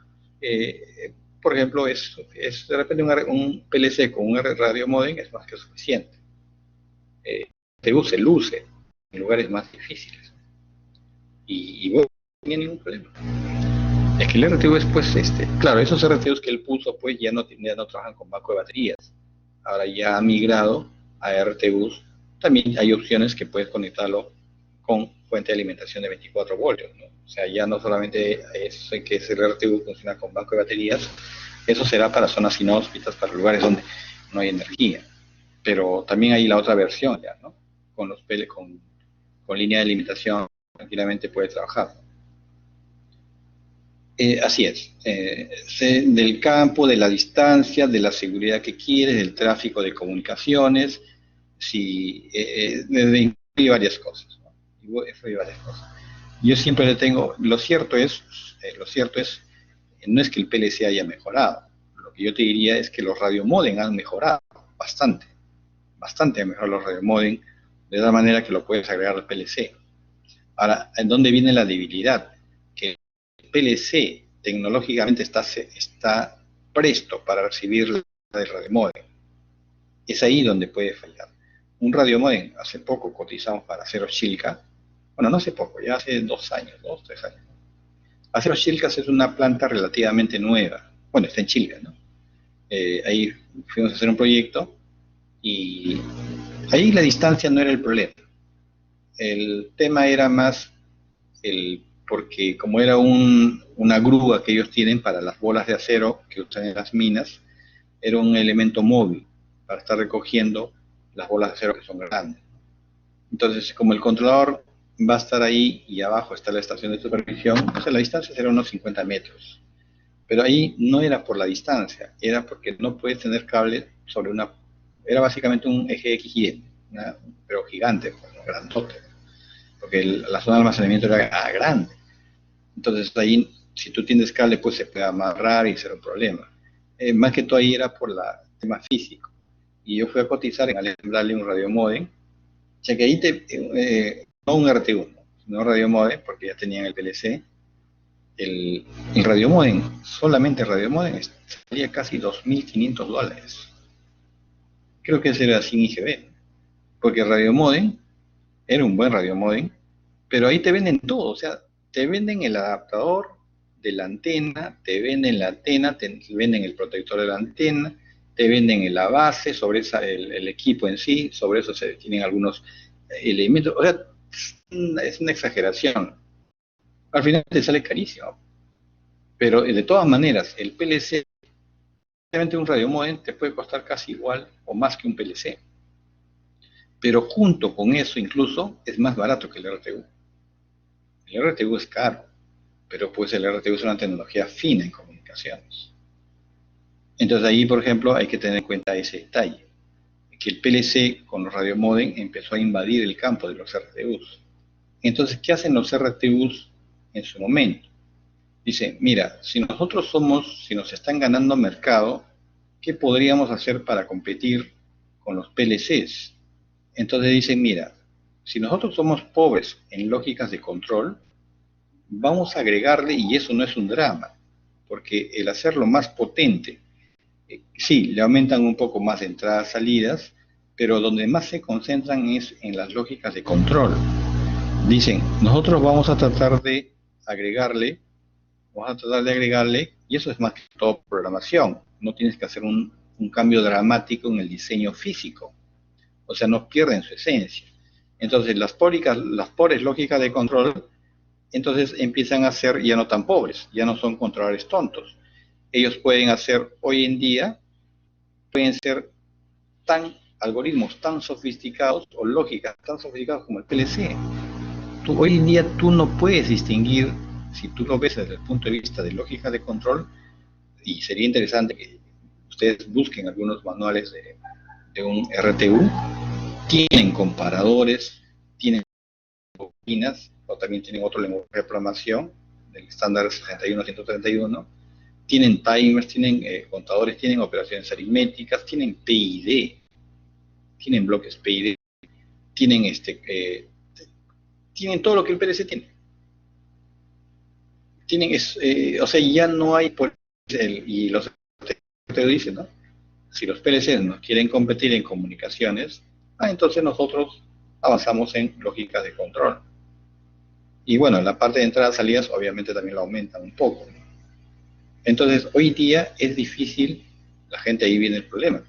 por ejemplo, de repente un PLC con un radiomodem es más que suficiente. RTU se luce en lugares más difíciles. Y bueno, no tiene ningún problema. Es que el RTU es, pues, claro, esos RTUs que él puso, pues, ya no trabajan con banco de baterías. Ahora ya ha migrado a RTUs. También hay opciones que puedes conectarlo con fuente de alimentación de 24 voltios, ¿no? O sea, ya no solamente es que el RTU funciona con banco de baterías, eso será para zonas inhóspitas, para lugares donde no hay energía. Pero también hay la otra versión, ya, ¿no? Con línea de alimentación tranquilamente puede trabajar. Así es. Del campo, de la distancia, de la seguridad que quieres, del tráfico de comunicaciones, sí, incluye varias cosas, ¿no? Incluye varias cosas. Yo siempre le tengo, lo cierto es, no es que el PLC haya mejorado. Lo que yo te diría es que los radiomodem han mejorado bastante, bastante han mejorado los radiomodem, de tal manera que lo puedes agregar al PLC. Ahora, ¿en dónde viene la debilidad? Que el PLC tecnológicamente está presto para recibir el radiomodem. Es ahí donde puede fallar. Un radiomodem, hace poco cotizamos para Acero Chilca, bueno, no hace poco, ya hace 2 años, 2, 3 años. Acero Chilcas es una planta relativamente nueva, bueno, está en Chilca, ¿no? Ahí fuimos a hacer un proyecto y ahí la distancia no era el problema. El tema era más porque como era una grúa que ellos tienen para las bolas de acero que usan en las minas, era un elemento móvil para estar recogiendo las bolas de acero que son grandes. Entonces, como el controlador va a estar ahí y abajo está la estación de supervisión, o sea, la distancia será unos 50 metros. Pero ahí no era por la distancia, era porque no puedes tener cable sobre era básicamente un eje XY, pero gigante, pues, grandote, porque la zona de almacenamiento era grande. Entonces ahí, si tú tienes cable, pues se puede amarrar y ser un problema. Más que todo ahí era por el tema físico. Y yo fui a cotizar en alembrarle un radiomodem, ya que ahí no un RTU, sino un radiomodem, porque ya tenían el PLC. El radiomodem, solamente el radiomodem, salía casi $2.500. Creo que ese era sin IGB, porque el radiomodem era un buen radiomodem, pero ahí te venden todo, o sea, te venden el adaptador de la antena, te venden la antena, te venden el protector de la antena, te venden la base, sobre el equipo en sí, sobre eso se tienen algunos elementos, o sea, es una exageración. Al final te sale carísimo, pero de todas maneras, el PLC, obviamente un radiomodem te puede costar casi igual o más que un PLC, pero junto con eso incluso es más barato que el RTU. El RTU es caro, pero pues el RTU es una tecnología fina en comunicaciones. Entonces ahí, por ejemplo, hay que tener en cuenta ese detalle, que el PLC con los radiomodem empezó a invadir el campo de los RTUs. Entonces, ¿qué hacen los RTUs en su momento? Dicen, mira, si nos están ganando mercado, ¿qué podríamos hacer para competir con los PLCs? Entonces dicen, mira, si nosotros somos pobres en lógicas de control, vamos a agregarle, y eso no es un drama, porque el hacerlo más potente, sí, le aumentan un poco más de entradas, salidas, pero donde más se concentran es en las lógicas de control. Dicen, nosotros vamos a tratar de agregarle, y eso es más que todo programación. No tienes que hacer un cambio dramático en el diseño físico. O sea, no pierden su esencia. Entonces, las pobres lógicas de control, entonces empiezan a ser ya no tan pobres, ya no son controladores tontos. Ellos pueden hacer, hoy en día, pueden ser algoritmos tan sofisticados o lógicas tan sofisticadas como el PLC. Hoy en día tú no puedes distinguir, si tú lo ves desde el punto de vista de lógica de control, y sería interesante que ustedes busquen algunos manuales de un RTU, tienen comparadores, tienen bobinas, o también tienen otro lenguaje de programación, del estándar 61131, tienen timers, tienen contadores, tienen operaciones aritméticas, tienen PID, tienen bloques PID, tienen tienen todo lo que el PLC tiene. O sea, ya no hay, y los te dicen, ¿no? Si los PLCs nos quieren competir en comunicaciones, entonces nosotros avanzamos en lógicas de control. Y bueno, en la parte de entradas y salidas obviamente también lo aumentan un poco, ¿no? Entonces, hoy día es difícil, la gente, ahí viene el problema.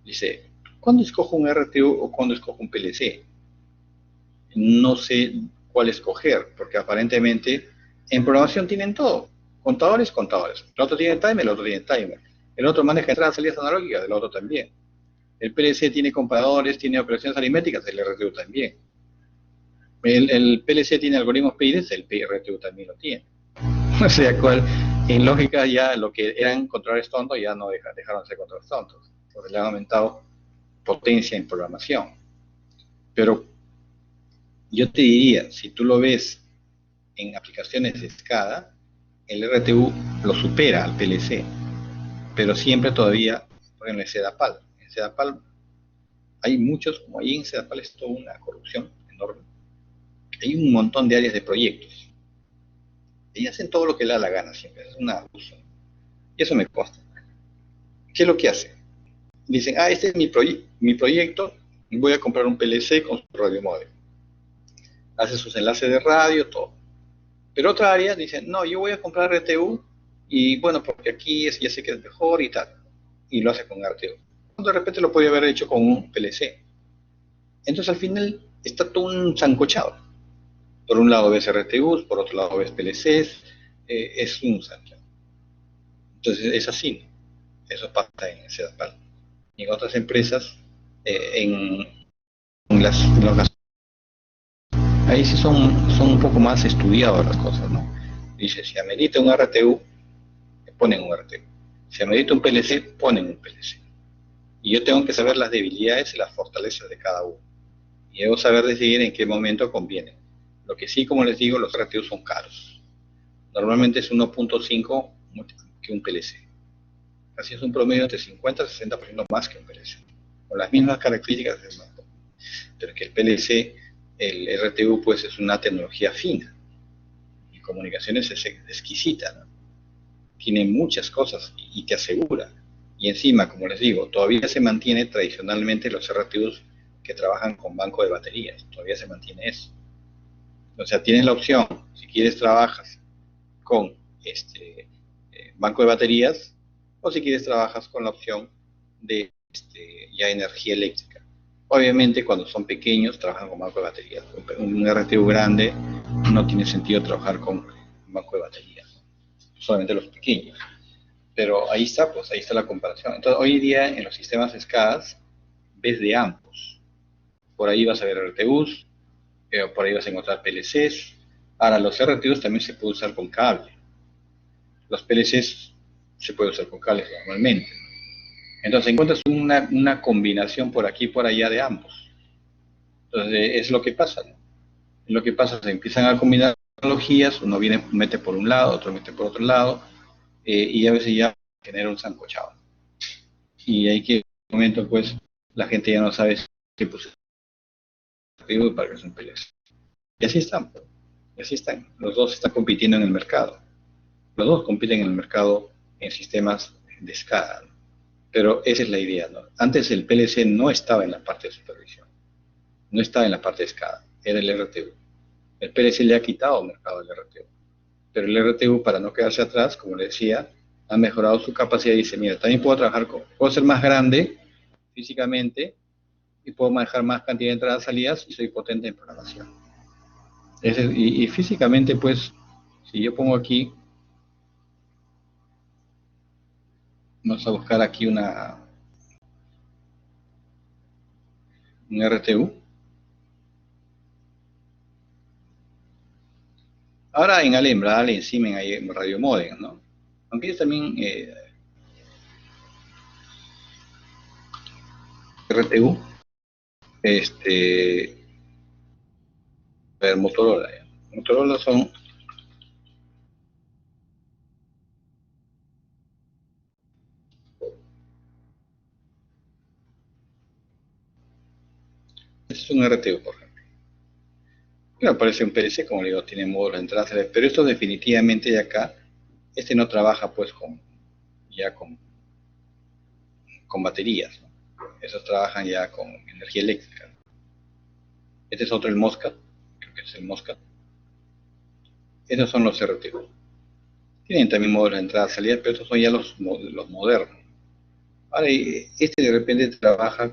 Dice, ¿cuándo escojo un RTU o cuándo escojo un PLC? No sé cuál escoger, porque aparentemente en programación tienen todo. Contadores. El otro tiene timer, el otro tiene timer. El otro maneja entradas y salidas analógicas, el otro también. El PLC tiene comparadores, tiene operaciones aritméticas, el RTU también. El PLC tiene algoritmos PID, el RTU también lo tiene. O sea, en lógica ya lo que eran controladores tontos ya no dejaron de ser controladores tontos, porque le han aumentado potencia en programación. Pero yo te diría, si tú lo ves en aplicaciones de SCADA, el RTU lo supera al PLC, pero siempre todavía, por ejemplo, en CEDAPAL. En CEDAPAL hay muchos, como ahí en CEDAPAL es toda una corrupción enorme. Hay un montón de áreas de proyectos. Y hacen todo lo que le da la gana siempre, es una abuso. Y eso me consta. ¿Qué es lo que hacen? Dicen, este es mi proyecto, voy a comprar un PLC con su radiomodem. Hace sus enlaces de radio, todo. Pero otra área dice, no, yo voy a comprar RTU y bueno, porque aquí ya sé que es mejor y tal. Y lo hace con RTU. Cuando de repente lo podría haber hecho con un PLC. Entonces al final está todo un zancochado. Por un lado ves RTUs, por otro lado ves PLCs, es un zancochado. Entonces es así, eso pasa en CEDAPAL. Y en otras empresas, en las ahí sí son un poco más estudiadas las cosas, ¿no? Dice, si amerita un RTU, ponen un RTU. Si amerita un PLC, ponen un PLC. Y yo tengo que saber las debilidades y las fortalezas de cada uno. Y debo saber decidir en qué momento conviene. Lo que sí, como les digo, los RTU son caros. Normalmente es 1.5 que un PLC. Así es un promedio entre 50 y 60% más que un PLC. Con las mismas características, pero que el PLC, el RTU, pues es una tecnología fina. Y comunicaciones es exquisita, ¿no? Tiene muchas cosas y te asegura. Y encima, como les digo, todavía se mantiene tradicionalmente los RTUs que trabajan con banco de baterías. Todavía se mantiene eso. O sea, tienes la opción, si quieres trabajas con banco de baterías, o si quieres trabajas con la opción de ya energía eléctrica. Obviamente cuando son pequeños trabajan con banco de baterías. Un RTU grande no tiene sentido trabajar con banco de baterías, solamente los pequeños. Pero ahí está, pues ahí está la comparación. Entonces hoy día en los sistemas SCADA ves de ambos. Por ahí vas a ver RTUs, por ahí vas a encontrar PLCs. Ahora los RTUs también se puede usar con cable. Los PLCs se puede usar con cables normalmente. Entonces encuentras una combinación por aquí y por allá de ambos. Entonces es lo que pasa, ¿no? Es lo que pasa, se empiezan a combinar tecnologías, uno viene, mete por un lado, otro mete por otro lado, y a veces ya genera un sancochado. Y hay que, en un momento, pues, la gente ya no sabe qué puse y para qué son peleas. Y así están, pues, y así están. Los dos están compitiendo en el mercado. Los dos compiten en el mercado en sistemas de escala, ¿no? Pero esa es la idea, ¿no? Antes el PLC no estaba en la parte de supervisión, no estaba en la parte de escala, era el RTU. El PLC le ha quitado mercado al RTU. Pero el RTU, para no quedarse atrás, como le decía, ha mejorado su capacidad y dice, mira, también puedo trabajar puedo ser más grande físicamente y puedo manejar más cantidad de entradas y salidas y soy potente en programación. Y físicamente, pues, si yo pongo aquí, vamos a buscar aquí un RTU. Ahora en Alhambra, en Siemens hay Radio Modem, ¿no? Aunque ellos también, RTU, este, a ver, Motorola. Motorola son, este es un RTU, por ejemplo. Claro, parece un PLC, como le digo, tiene módulos de entrada, pero esto definitivamente de acá, este no trabaja pues ya con baterías, ¿no? Esos trabajan ya con energía eléctrica. Este es otro, el Moscat, creo que es el Moscat. Esos son los RTU. Tienen también módulos de entrada y salida, pero estos son ya los modernos. Ahora, este de repente trabaja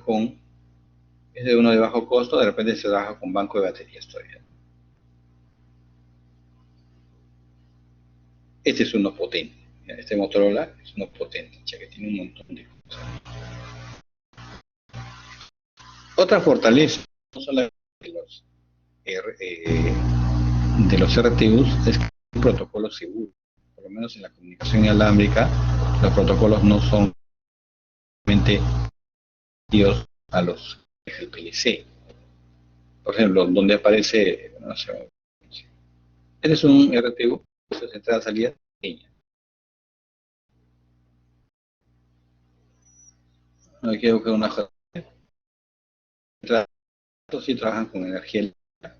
es de uno de bajo costo, de repente se trabaja con banco de baterías todavía. Este es uno potente. Este Motorola es uno potente, ya que tiene un montón de cosas. Otra fortaleza, no solamente de los RTUs, es que es un protocolo seguro. Por lo menos en la comunicación inalámbrica, los protocolos no son realmente dios a los del PLC. Por ejemplo, donde aparece, no sé, este es un RTU, esta es entrada salida pequeña. No hay que buscar una entrada, sí trabajan con energía eléctrica,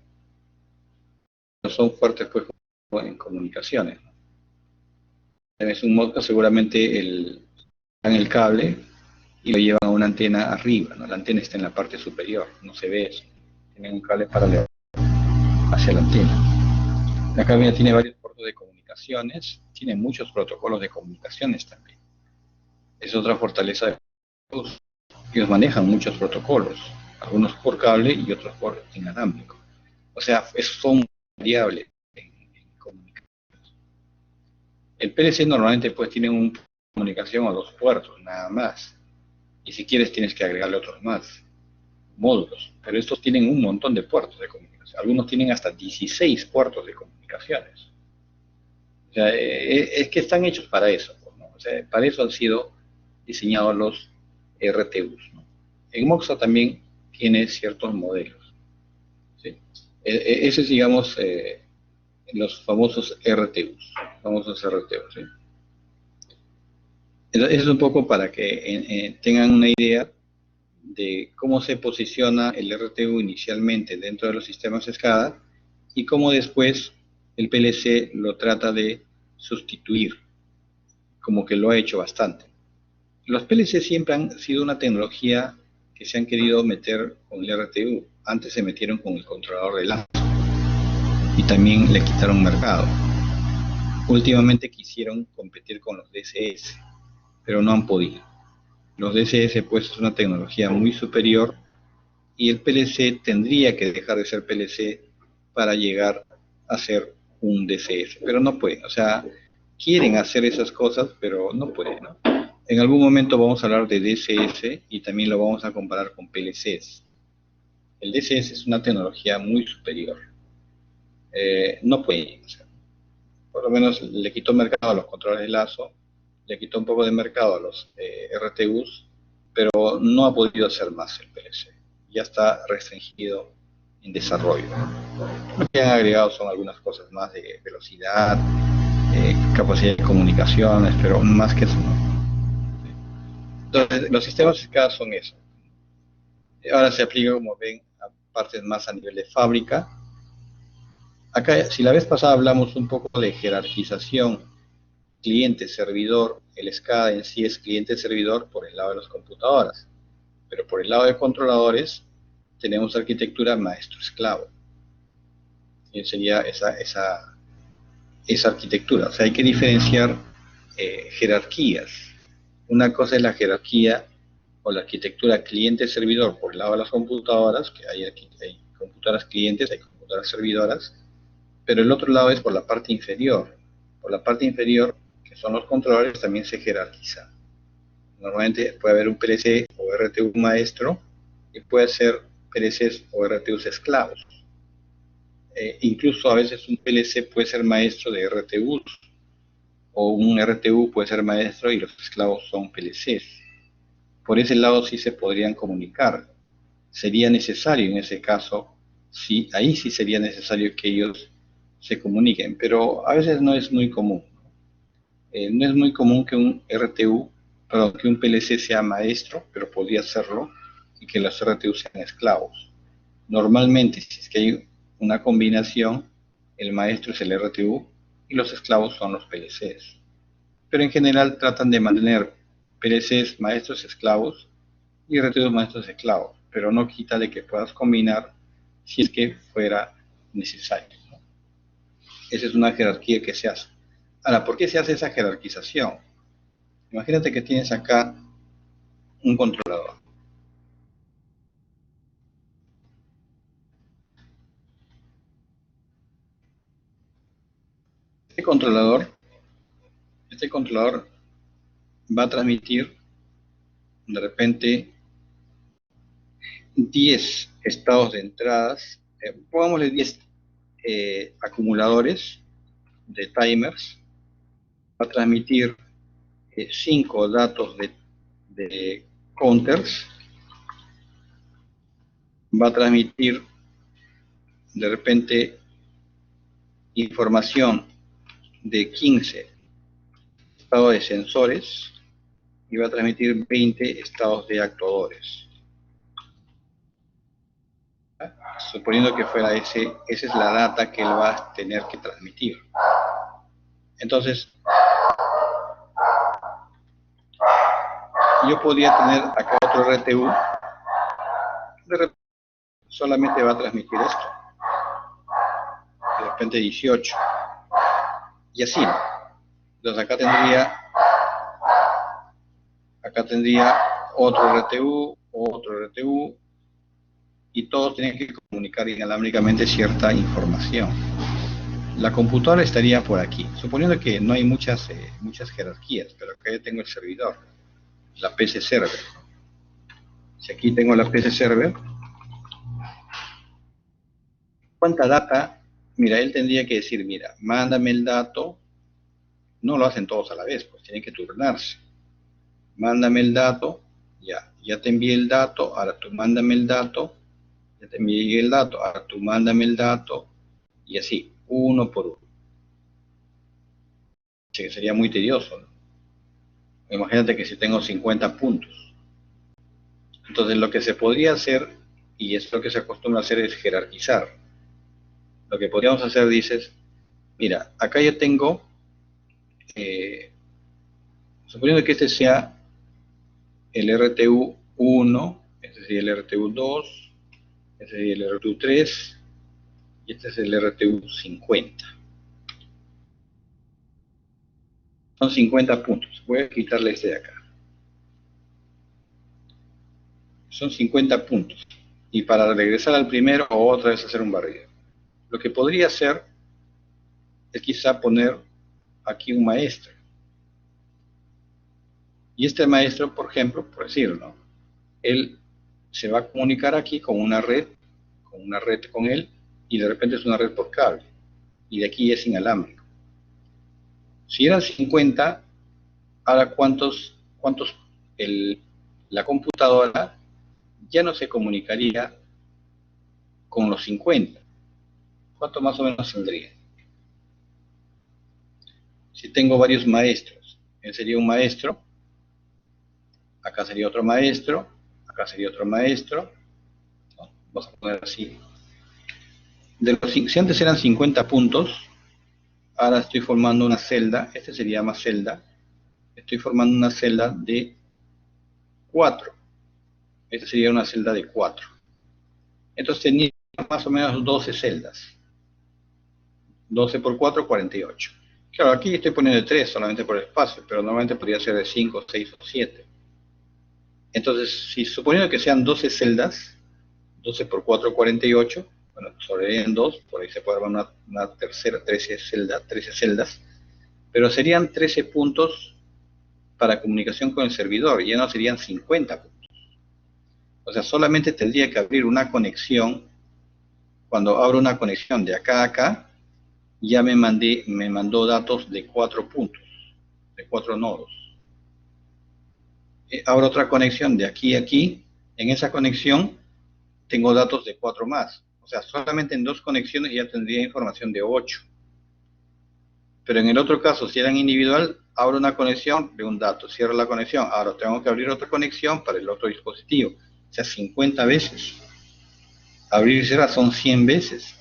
no son fuertes pues en comunicaciones. Es un modcast, seguramente en el cable y lo llevan a una antena arriba, ¿no? La antena está en la parte superior, no se ve eso. Tienen un cable paralelo hacia la antena. La cabina tiene varios puertos de comunicaciones, tiene muchos protocolos de comunicaciones también. Es otra fortaleza de ellos. Ellos manejan muchos protocolos, algunos por cable y otros por inalámbrico. O sea, son variables en comunicación. El PLC normalmente pues tiene una comunicación a dos puertos, nada más. Y si quieres tienes que agregarle otros más, módulos. Pero estos tienen un montón de puertos de comunicación. Algunos tienen hasta 16 puertos de comunicaciones. O sea, es que están hechos para eso, ¿no? O sea, para eso han sido diseñados los RTUs, ¿no? En Moxa también tiene ciertos modelos, ¿sí? Ese es, digamos, los famosos RTUs, ¿sí? Entonces, eso es un poco para que tengan una idea de cómo se posiciona el RTU inicialmente dentro de los sistemas SCADA y cómo después el PLC lo trata de sustituir, como que lo ha hecho bastante. Los PLC siempre han sido una tecnología que se han querido meter con el RTU. Antes se metieron con el controlador de lazo y también le quitaron mercado. Últimamente quisieron competir con los DCS, pero no han podido. Los DCS pues es una tecnología muy superior y el PLC tendría que dejar de ser PLC para llegar a ser un DCS, pero no pueden. O sea, quieren hacer esas cosas, pero no pueden, ¿no? En algún momento vamos a hablar de DCS y también lo vamos a comparar con PLCs. El DCS es una tecnología muy superior. No puede, o sea, por lo menos le quitó mercado a los controles de lazo, le quitó un poco de mercado a los RTUs pero no ha podido hacer más el PLC. Ya está restringido en desarrollo. Lo que han agregado son algunas cosas más de velocidad, capacidad de comunicaciones, pero más que eso no. Entonces, los sistemas SCADA son eso. Ahora se aplica, como ven, a partes más a nivel de fábrica. Acá, si la vez pasada hablamos un poco de jerarquización cliente-servidor, el SCADA en sí es cliente-servidor por el lado de las computadoras, pero por el lado de controladores tenemos arquitectura maestro-esclavo. Y sería esa arquitectura. O sea, hay que diferenciar jerarquías. Una cosa es la jerarquía o la arquitectura cliente-servidor por el lado de las computadoras, que hay computadoras clientes, hay computadoras servidoras, pero el otro lado es por la parte inferior. Por la parte inferior, que son los controladores, también se jerarquiza. Normalmente puede haber un PLC o RTU maestro y puede ser PLCs o RTUs esclavos. Incluso a veces un PLC puede ser maestro de RTUs o un RTU puede ser maestro y los esclavos son PLCs. Por ese lado sí se podrían comunicar. Sería necesario en ese caso, sí, ahí sí sería necesario que ellos se comuniquen, pero a veces no es muy común. No es muy común que un RTU, perdón, que un PLC sea maestro, pero podría serlo, y que los RTU sean esclavos. Normalmente, si es que hay una combinación, el maestro es el RTU y los esclavos son los PLCs. Pero en general tratan de mantener PLCs maestros esclavos y RTUs maestros esclavos, pero no quita de que puedas combinar si es que fuera necesario, ¿no? Esa es una jerarquía que se hace. Ahora, ¿por qué se hace esa jerarquización? Imagínate que tienes acá un controlador. Este controlador va a transmitir de repente 10 estados de entradas, pongámosle 10 acumuladores de timers, va a transmitir 5 datos de counters, va a transmitir de repente información de 15 estados de sensores y va a transmitir 20 estados de actuadores. Suponiendo que fuera esa es la data que él va a tener que transmitir. Entonces, yo podría tener acá otro RTU, de repente solamente va a transmitir esto, de repente 18, y así. Entonces acá tendría otro RTU, y todos tienen que comunicar inalámbricamente cierta información. La computadora estaría por aquí, suponiendo que no hay muchas jerarquías, pero acá yo tengo el servidor, la PC Server. Si aquí tengo la PC Server, ¿cuánta data? Mira, él tendría que decir, mira, mándame el dato. No lo hacen todos a la vez, pues tienen que turnarse. Mándame el dato, ya te envié el dato, ahora tú mándame el dato, ya te envié el dato, ahora tú mándame el dato, y así, uno por uno. Sí, sería muy tedioso, ¿no? Imagínate que si tengo 50 puntos. Entonces lo que se podría hacer, y es lo que se acostumbra a hacer, es jerarquizar. Lo que podríamos hacer, dices, mira, acá yo tengo, suponiendo que este sea el RTU 1, este sería el RTU 2, este sería el RTU 3, y este es el RTU 50. Son 50 puntos. Voy a quitarle este de acá. Son 50 puntos. Y para regresar al primero, otra vez hacer un barrido. Lo que podría hacer es quizá poner aquí un maestro. Y este maestro, por ejemplo, por decirlo, ¿no? Él se va a comunicar aquí con una red con él, y de repente es una red por cable. Y de aquí es inalámbrico. Si eran 50, ahora ¿cuántos el la computadora ya no se comunicaría con los 50. ¿Cuánto más o menos saldría? Si tengo varios maestros, él sería un maestro, acá sería otro maestro, acá sería otro maestro, ¿no? Vamos a poner así. Si antes eran 50 puntos, ahora estoy formando una celda, este sería más celda, estoy formando una celda de 4. Esta sería una celda de 4. Entonces tenía más o menos 12 celdas. 12 por 4, 48. Claro, aquí estoy poniendo de 3 solamente por el espacio, pero normalmente podría ser de 5, 6 o 7. Entonces, si suponiendo que sean 12 celdas, 12 por 4, 48, bueno, sobreviven 2, por ahí se puede armar una tercera, 13 celdas, pero serían 13 puntos para comunicación con el servidor, ya no serían 50 puntos. O sea, solamente tendría que abrir una conexión. Cuando abro una conexión de acá a acá, ya me mandó datos de 4 puntos, de 4 nodos. Abro otra conexión de aquí a aquí, en esa conexión tengo datos de 4 más. O sea, solamente en 2 conexiones ya tendría información de 8. Pero en el otro caso, si eran individual, abro una conexión de un dato, cierro la conexión, ahora tengo que abrir otra conexión para el otro dispositivo. O sea, 50 veces. Abrir y cerrar son 100 veces.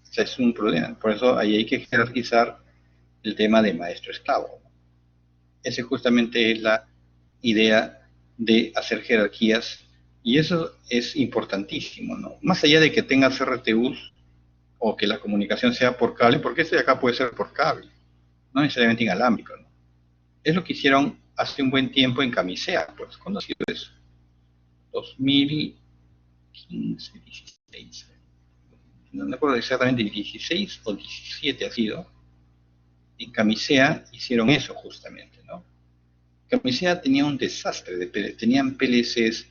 O sea, es un problema. Por eso ahí hay que jerarquizar el tema de maestro-esclavo. Esa justamente es la idea de hacer jerarquías, y eso es importantísimo, ¿no? Más allá de que tengas RTUs o que la comunicación sea por cable, porque este de acá puede ser por cable, no necesariamente inalámbrico, ¿no? Es lo que hicieron hace un buen tiempo en Camisea, pues. ¿Cuándo ha sido eso? 2015, 16. No me acuerdo exactamente, 16 o 17 ha sido. En Camisea hicieron eso justamente, ¿no? Camisea tenía un desastre, tenían PLCs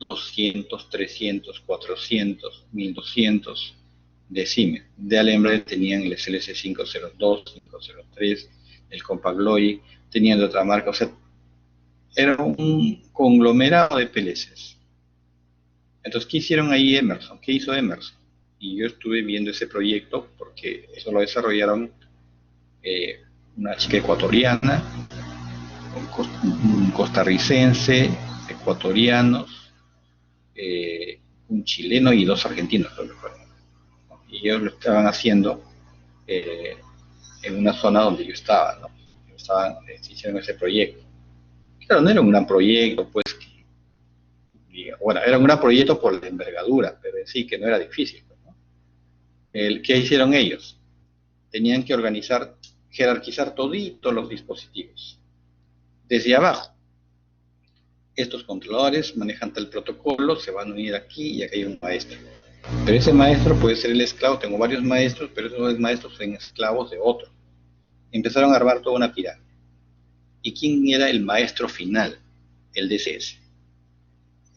200, 300, 400, 1200 de Siemens. De Alembra tenían el SLC 502, 503, el Compagloy, tenían de otra marca. O sea, era un conglomerado de PLCs. Entonces, ¿qué hicieron ahí Emerson? ¿Qué hizo Emerson? Y yo estuve viendo ese proyecto porque eso lo desarrollaron una chica ecuatoriana, un costarricense, ecuatorianos, un chileno y 2 argentinos, lo recuerdo. Y ellos lo estaban haciendo en una zona donde yo estaba, ¿no? Hicieron ese proyecto. Claro, no era un gran proyecto, pues, bueno, era un gran proyecto por la envergadura, pero en sí que no era difícil, ¿no? ¿Qué hicieron ellos? Tenían que jerarquizar toditos los dispositivos, desde abajo. Estos controladores manejan tal protocolo, se van a unir aquí y aquí hay un maestro. Pero ese maestro puede ser el esclavo, tengo varios maestros, pero esos maestros son esclavos de otro. Empezaron a armar toda una pirámide. ¿Y quién era el maestro final? El DCS,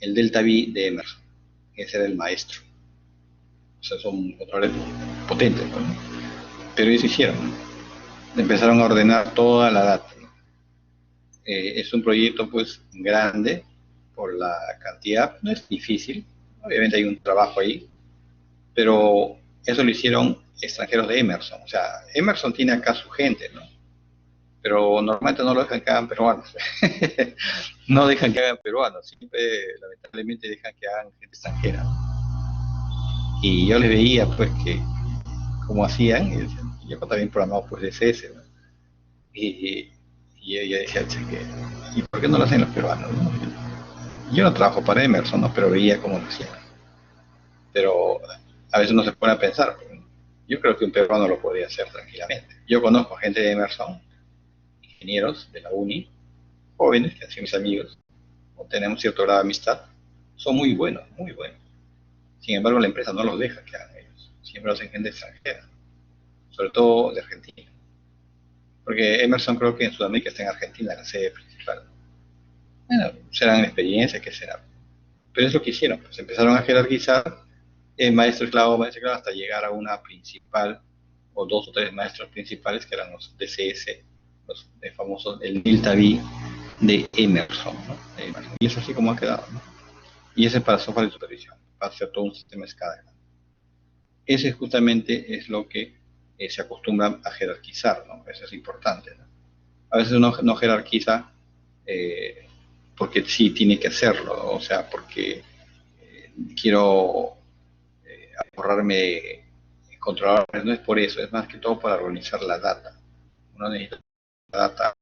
el Delta V de Emerson. Ese era el maestro. O sea, son controladores potentes, ¿no? Pero ellos hicieron, ¿no? Empezaron a ordenar toda la data, ¿no? Es un proyecto, pues, grande por la cantidad. No es difícil, obviamente hay un trabajo ahí, pero eso lo hicieron extranjeros de Emerson. O sea, Emerson tiene acá su gente, ¿no? Pero normalmente no lo dejan que hagan peruanos. No dejan que hagan peruanos, siempre, lamentablemente, dejan que hagan gente extranjera. Y yo les veía, pues, que como hacían, y yo también programaba, pues, DCS, ¿no? Y ella decía, che, ¿y por qué no lo hacen los peruanos, no? Yo no trabajo para Emerson, ¿no? Pero veía cómo lo hacían. Pero a veces uno se pone a pensar, yo creo que un peruano lo podría hacer tranquilamente. Yo conozco gente de Emerson, ingenieros de la uni, jóvenes, que han sido mis amigos, o tenemos cierto grado de amistad, son muy buenos, muy buenos. Sin embargo, la empresa no los deja que hagan ellos. Siempre lo hacen gente extranjera, sobre todo de Argentina. Porque Emerson creo que en Sudamérica está en Argentina, la sede principal. Bueno, serán experiencias, ¿qué será? Pero es lo que hicieron, pues empezaron a jerarquizar maestro esclavo, hasta llegar a una principal, o 2 o 3 maestros principales, que eran los DCS, los famosos, el Delta V, de Emerson, ¿no? Y es así como ha quedado, ¿no? Y ese es para software de supervisión, para hacer todo un sistema SCADA. Ese justamente es lo que se acostumbra a jerarquizar, ¿no? Eso es importante, ¿no? A veces uno no jerarquiza porque sí tiene que hacerlo, ¿no? O sea, porque quiero ahorrarme controladores, no es por eso, es más que todo para organizar la data. Uno necesita data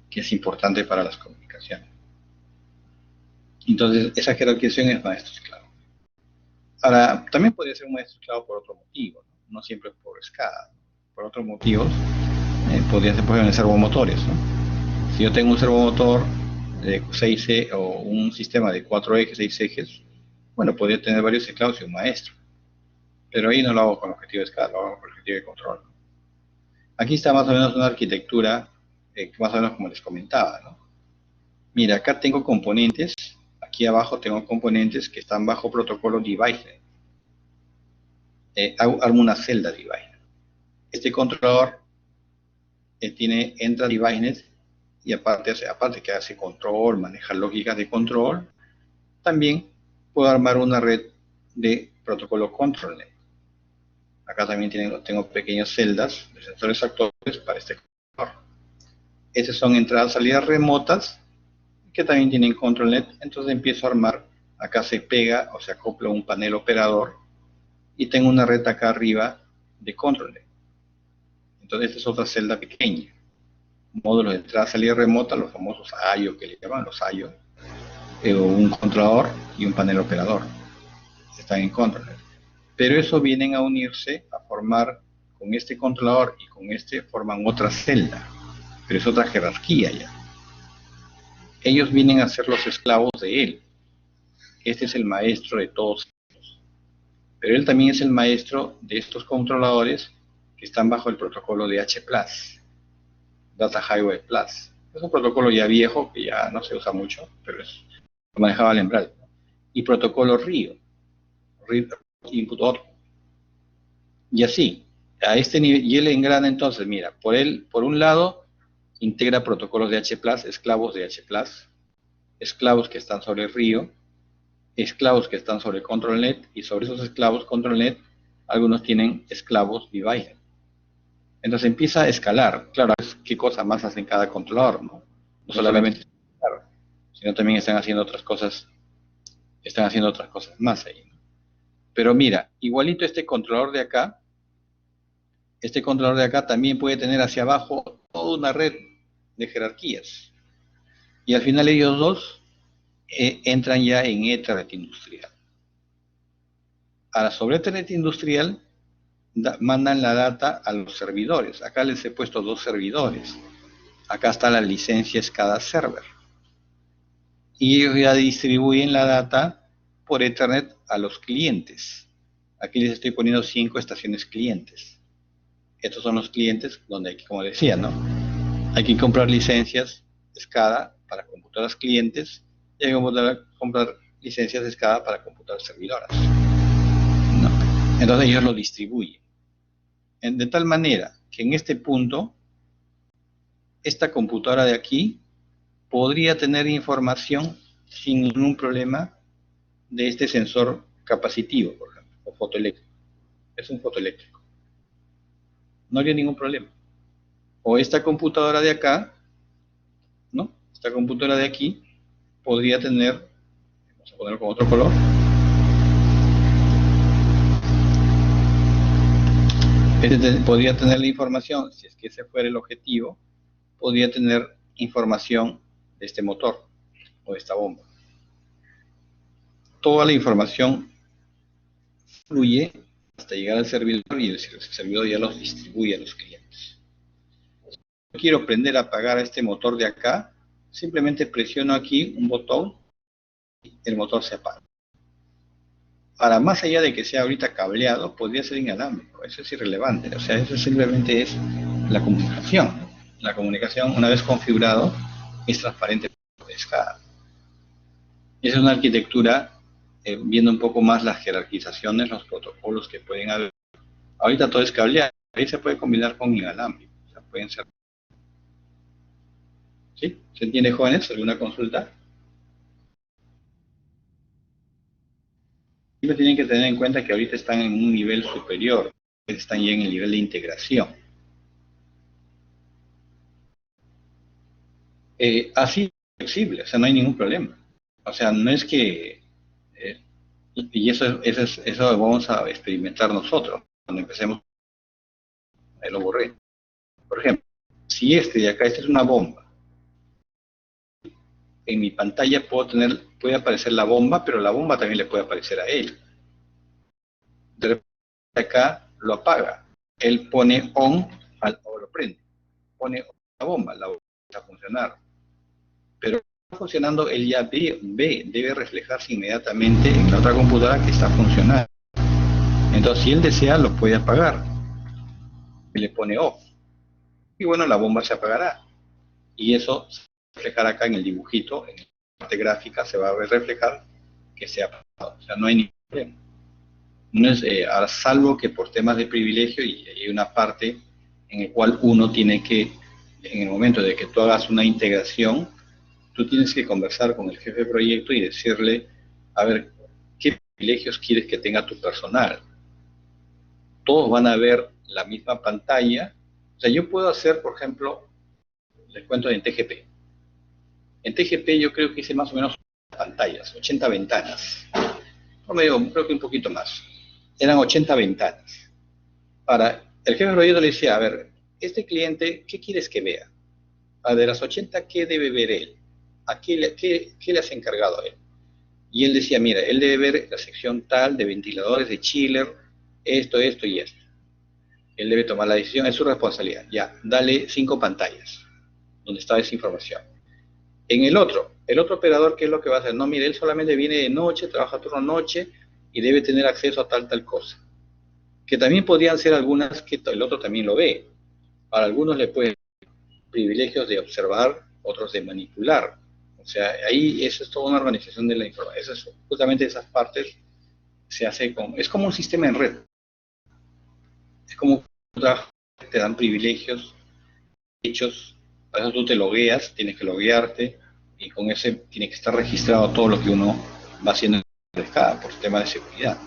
que es importante para las comunicaciones. Entonces, esa jerarquización es maestro-esclavo. Ahora, también podría ser un maestro-esclavo por otro motivo, ¿no? No siempre por SCADA. Por otros motivos, podrían ser servomotores, ¿no? Si yo tengo un servomotor de 6 o un sistema de 4 ejes, 6 ejes, bueno, podría tener varios esclavos y un maestro. Pero ahí no lo hago con objetivo de SCADA, lo hago con objetivo de control. Aquí está más o menos una arquitectura, más o menos como les comentaba, ¿no? Mira, acá tengo componentes, aquí abajo tengo componentes que están bajo protocolo DeviceNet. Armo una celda DeviceNet. Este controlador entra DeviceNet y aparte que hace control, maneja lógicas de control, también puedo armar una red de protocolo ControlNet. Acá también tengo pequeñas celdas de sensores actuadores para este controlador. Esas son entradas, salidas remotas que también tienen ControlNet. Entonces empiezo a armar, acá se pega o se acopla un panel operador y tengo una red acá arriba de ControlNet. Entonces esta es otra celda pequeña. Módulos de entrada, salida remota, los famosos I/O que le llaman los I/O, un controlador y un panel operador. Están en ControlNet. Pero eso vienen a unirse, a formar con este controlador y con este, forman otra celda. Pero es otra jerarquía ya. Ellos vienen a ser los esclavos de él. Este es el maestro de todos ellos. Pero él también es el maestro de estos controladores que están bajo el protocolo de H+, Data Highway Plus. Es un protocolo ya viejo, que ya no se usa mucho, pero lo manejaba Lembrel. Y protocolo RIO, Read Input Output. Y así, a este nivel, y él engrana entonces, mira, por un lado, integra protocolos de H+, esclavos de H+, esclavos que están sobre RIO, esclavos que están sobre ControlNet, y sobre esos esclavos ControlNet, algunos tienen esclavos DeviceNet. Entonces empieza a escalar. Claro, qué cosa más hacen cada controlador, ¿no? No solamente, claro, sino también están haciendo otras cosas más ahí, ¿no? Pero mira, igualito este controlador de acá también puede tener hacia abajo toda una red de jerarquías. Y al final ellos dos entran ya en Ethernet industrial. Ahora, sobre Ethernet industrial, mandan la data a los servidores. Acá les he puesto 2 servidores. Acá está la licencia SCADA Server. Y ellos ya distribuyen la data por Ethernet a los clientes. Aquí les estoy poniendo 5 estaciones clientes. Estos son los clientes donde hay que, como decía, ¿no? Hay que comprar licencias SCADA para computadoras clientes y hay que comprar licencias SCADA para computadoras servidoras, ¿no? Entonces ellos lo distribuyen. De tal manera que en este punto, esta computadora de aquí podría tener información sin ningún problema de este sensor capacitivo, por ejemplo, o fotoeléctrico. Es un fotoeléctrico. No habría ningún problema. O esta computadora de acá, ¿no? Esta computadora de aquí podría tener, vamos a ponerlo con otro color, podría tener la información, si es que ese fuera el objetivo, podría tener información de este motor o de esta bomba. Toda la información fluye hasta llegar al servidor y el servidor ya los distribuye a los clientes. Si yo quiero prender a apagar a este motor de acá, simplemente presiono aquí un botón y el motor se apaga. Ahora, más allá de que sea ahorita cableado, podría ser inalámbrico, eso es irrelevante, o sea, eso simplemente es la comunicación. La comunicación, una vez configurado, es transparente por SCADA. Esa es una arquitectura, viendo un poco más las jerarquizaciones, los protocolos que pueden haber. Ahorita todo es cableado, ahí se puede combinar con inalámbrico, o sea, pueden ser. ¿Sí? ¿Se entiende, jóvenes? ¿Alguna consulta? Siempre tienen que tener en cuenta que ahorita están en un nivel superior, están ya en el nivel de integración. Así flexible, o sea, no hay ningún problema. O sea, no es que, y eso vamos a experimentar nosotros cuando empecemos, lo borré. Por ejemplo, si este de acá, esta es una bomba, en mi pantalla puede aparecer la bomba, pero la bomba también le puede aparecer a él. De repente acá lo apaga, él pone on o lo prende, pone la bomba está a funcionar, pero está funcionando, él ya debe reflejarse inmediatamente en la otra computadora que está funcionando. Entonces, si él desea, lo puede apagar, y le pone off, y bueno, la bomba se apagará, y eso se va a reflejar acá en el dibujito, en la parte gráfica se va a ver reflejar que se ha apagado, o sea, no hay ningún problema. No es, a salvo que por temas de privilegio, y hay una parte en la cual uno tiene que, en el momento de que tú hagas una integración, tú tienes que conversar con el jefe de proyecto y decirle, a ver, ¿qué privilegios quieres que tenga tu personal? Todos van a ver la misma pantalla. O sea, yo puedo hacer, por ejemplo, les cuento en TGP. En TGP yo creo que hice más o menos pantallas, 80 ventanas. Promedio, creo que un poquito más. Eran 80 ventanas. Para el jefe de proyecto le decía, a ver, este cliente, ¿qué quieres que vea? A de las 80, ¿qué debe ver él? ¿A qué le has encargado a él? Y él decía, mira, él debe ver la sección tal de ventiladores, de chiller, esto y esto. Él debe tomar la decisión, es su responsabilidad. Ya, dale 5 pantallas donde está esa información. En el otro operador, ¿qué es lo que va a hacer? No, mire, él solamente viene de noche, trabaja turno noche y debe tener acceso a tal cosa. Que también podrían ser algunas que el otro también lo ve. Para algunos le pueden privilegios de observar, otros de manipular. O sea, ahí eso es toda una organización de la información. Justamente esas partes se hace es como un sistema en red. Es como te dan privilegios hechos, para eso tú te logueas, tienes que loguearte y con ese tiene que estar registrado todo lo que uno va haciendo en la escala por tema de seguridad.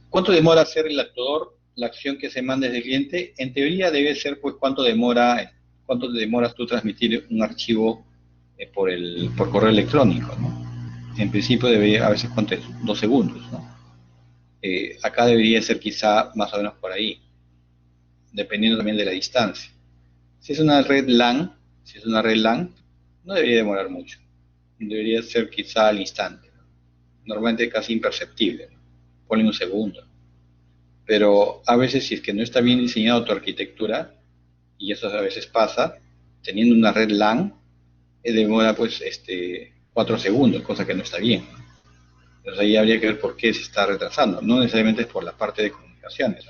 ¿Cuánto demora hacer el actuador la acción que se manda desde el cliente? En teoría debe ser pues cuánto demoras tú transmitir un archivo por correo electrónico, ¿no? En principio debería, a veces cuánto es, 2 segundos, ¿no? Acá debería ser quizá más o menos por ahí, dependiendo también de la distancia. Si es una red LAN, no debería demorar mucho. Debería ser quizá al instante, ¿no? Normalmente casi imperceptible, ¿no? Ponle un segundo. Pero a veces si es que no está bien diseñado tu arquitectura, y eso a veces pasa, teniendo una red LAN, demora pues 4 segundos, cosa que no está bien. Entonces ahí habría que ver por qué se está retrasando. No necesariamente es por la parte de comunicaciones,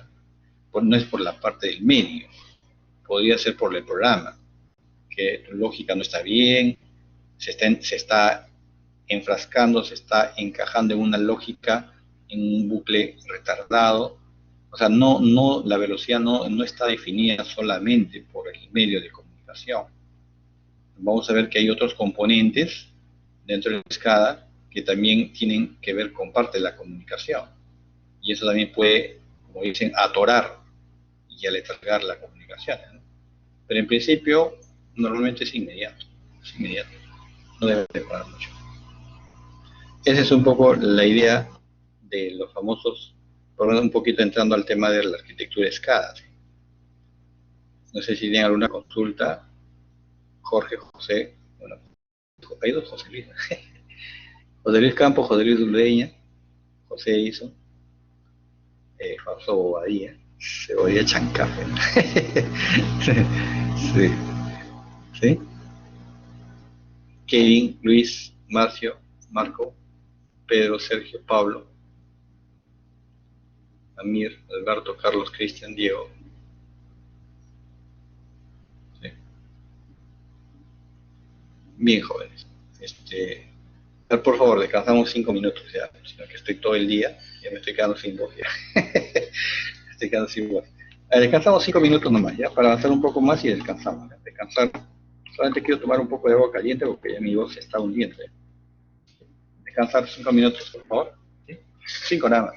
no es por la parte del medio, podría ser por el programa, que tu lógica no está bien, se está enfrascando, se está encajando en una lógica, en un bucle retardado. O sea, la velocidad no está definida solamente por el medio de comunicación. Vamos a ver que hay otros componentes dentro de la escala que también tienen que ver con parte de la comunicación. Y eso también puede, como dicen, atorar y aletargar la comunicación, ¿no? Pero en principio, normalmente es inmediato. Es inmediato. No debe demorar mucho. Esa es un poco la idea de los famosos, por un poquito entrando al tema de la arquitectura SCADA. ¿Sí? No sé si tienen alguna consulta. Jorge, José, bueno, hay dos José Luis. José Luis Campos, José Luis Duldeña, José Iso, Fausto Bobadilla, Cebolla Chancafe. ¿No? Sí, sí. Kevin, Luis, Marcio, Marco, Pedro, Sergio, Pablo, Amir, Alberto, Carlos, Cristian, Diego. Sí. Bien, jóvenes. Por favor, descansamos 5 minutos ya, sino que estoy todo el día, ya me estoy quedando sin voz ya. Estoy quedando sin voz. Descansamos 5 minutos nomás, ¿ya? Para avanzar un poco más y descansamos. ¿Ya? Descansar. Solamente quiero tomar un poco de agua caliente porque ya mi voz se está hundiendo. ¿Ya? Descansar 5 minutos, por favor. ¿Sí? 5 nada más.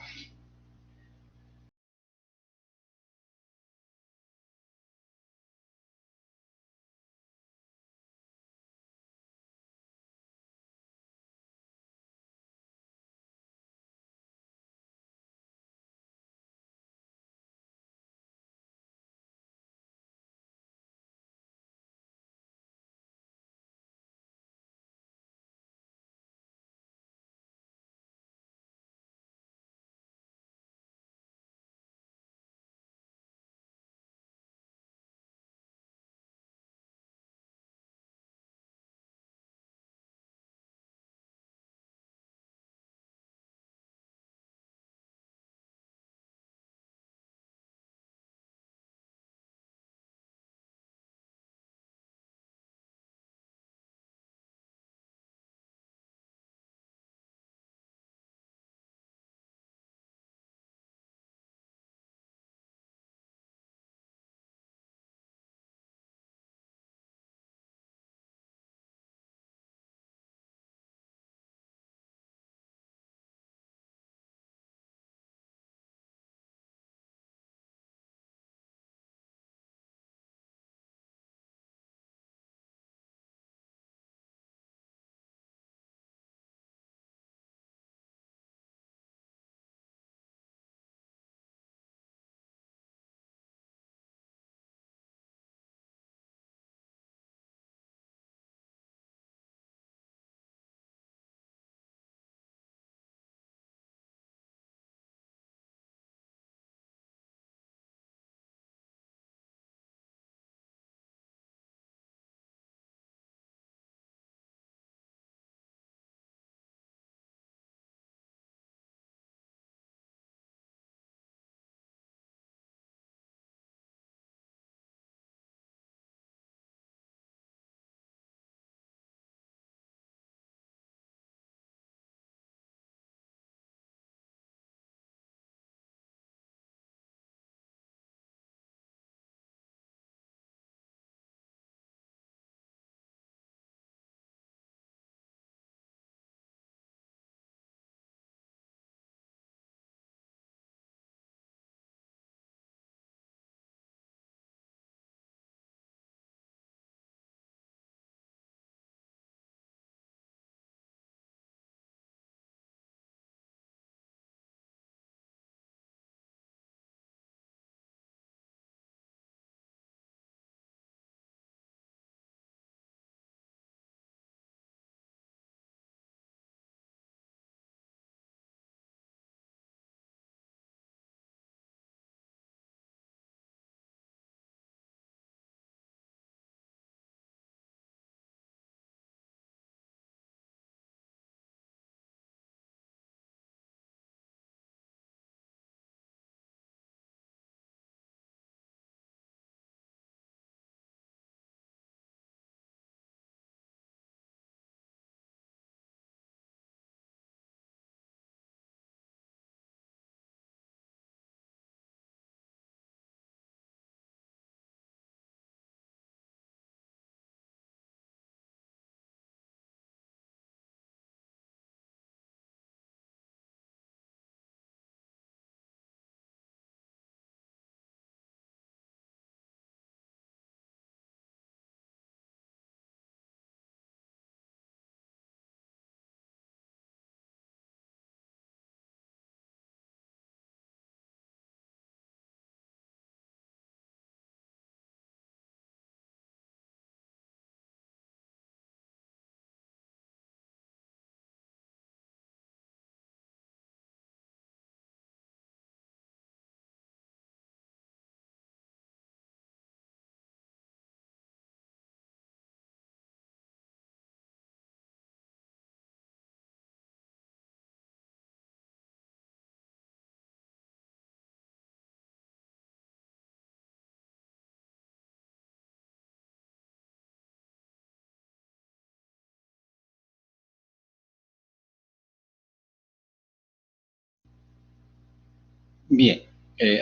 Bien,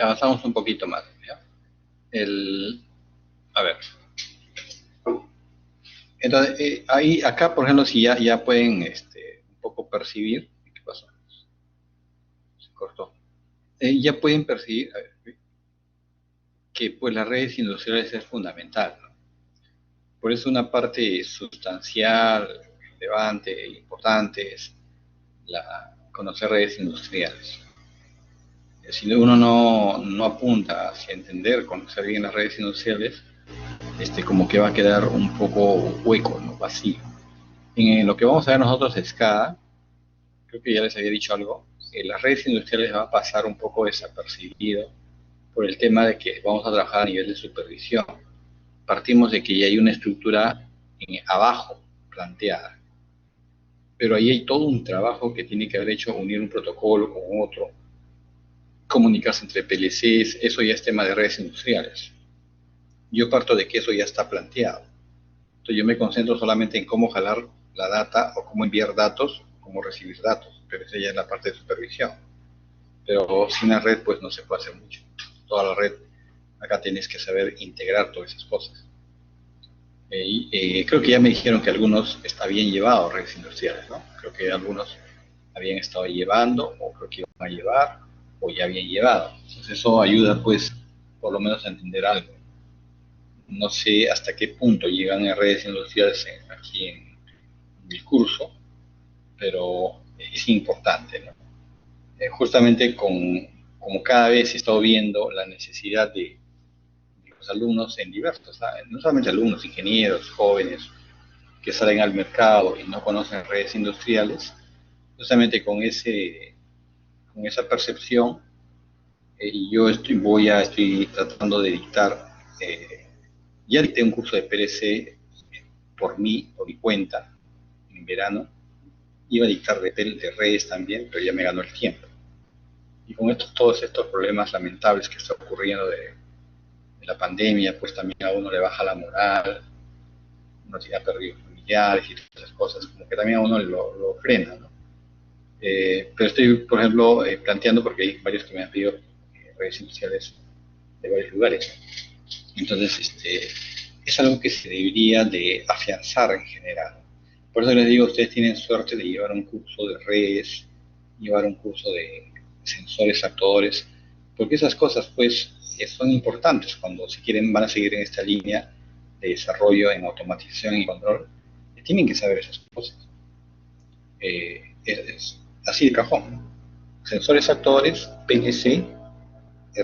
avanzamos un poquito más, ¿ya? El, a ver, entonces, acá, por ejemplo, si ya pueden un poco percibir, ¿qué pasó? Se cortó. Ya pueden percibir, a ver, que pues las redes industriales es fundamental, ¿no? Por eso una parte sustancial, relevante e importante es conocer redes industriales. Si uno no apunta hacia entender, conocer bien las redes industriales, como que va a quedar un poco hueco, ¿no? Vacío. En lo que vamos a ver nosotros es SCADA, creo que ya les había dicho algo, las redes industriales va a pasar un poco desapercibido por el tema de que vamos a trabajar a nivel de supervisión. Partimos de que ya hay una estructura abajo planteada, pero ahí hay todo un trabajo que tiene que haber hecho, unir un protocolo con otro, comunicarse entre PLCs, eso ya es tema de redes industriales. Yo parto de que eso ya está planteado. Entonces yo me concentro solamente en cómo jalar la data o cómo enviar datos, cómo recibir datos, pero esa ya es la parte de supervisión. Pero sin la red pues no se puede hacer mucho. Toda la red, acá tienes que saber integrar todas esas cosas. Creo que ya me dijeron que algunos está bien llevado redes industriales, ¿no? Creo que algunos habían estado llevando, o creo que iban a llevar, o ya habían llevado. Entonces eso ayuda pues por lo menos a entender algo. No sé hasta qué punto llegan en redes industriales aquí en el curso, pero es importante, ¿no? Justamente como cada vez he estado viendo la necesidad de los alumnos en diversos, ¿sabes? No solamente alumnos, ingenieros, jóvenes, que salen al mercado y no conocen redes industriales, justamente con esa percepción, yo estoy tratando de dictar, ya dicté un curso de PLC por mi cuenta, en verano, iba a dictar de redes también, pero ya me ganó el tiempo. Y con todos estos problemas lamentables que está ocurriendo de la pandemia, pues también a uno le baja la moral, uno tiene perdido familiares y todas esas cosas, como que también a uno lo frena, ¿no? Pero estoy, por ejemplo, planteando, porque hay varios que me han pedido redes industriales de varios lugares. Entonces, es algo que se debería de afianzar en general. Por eso les digo, ustedes tienen suerte de llevar un curso de redes, llevar un curso de sensores, actuadores, porque esas cosas, pues, son importantes cuando si quieren van a seguir en esta línea de desarrollo en automatización y control, tienen que saber esas cosas. Es así de cajón. Sensores actuadores, PLC,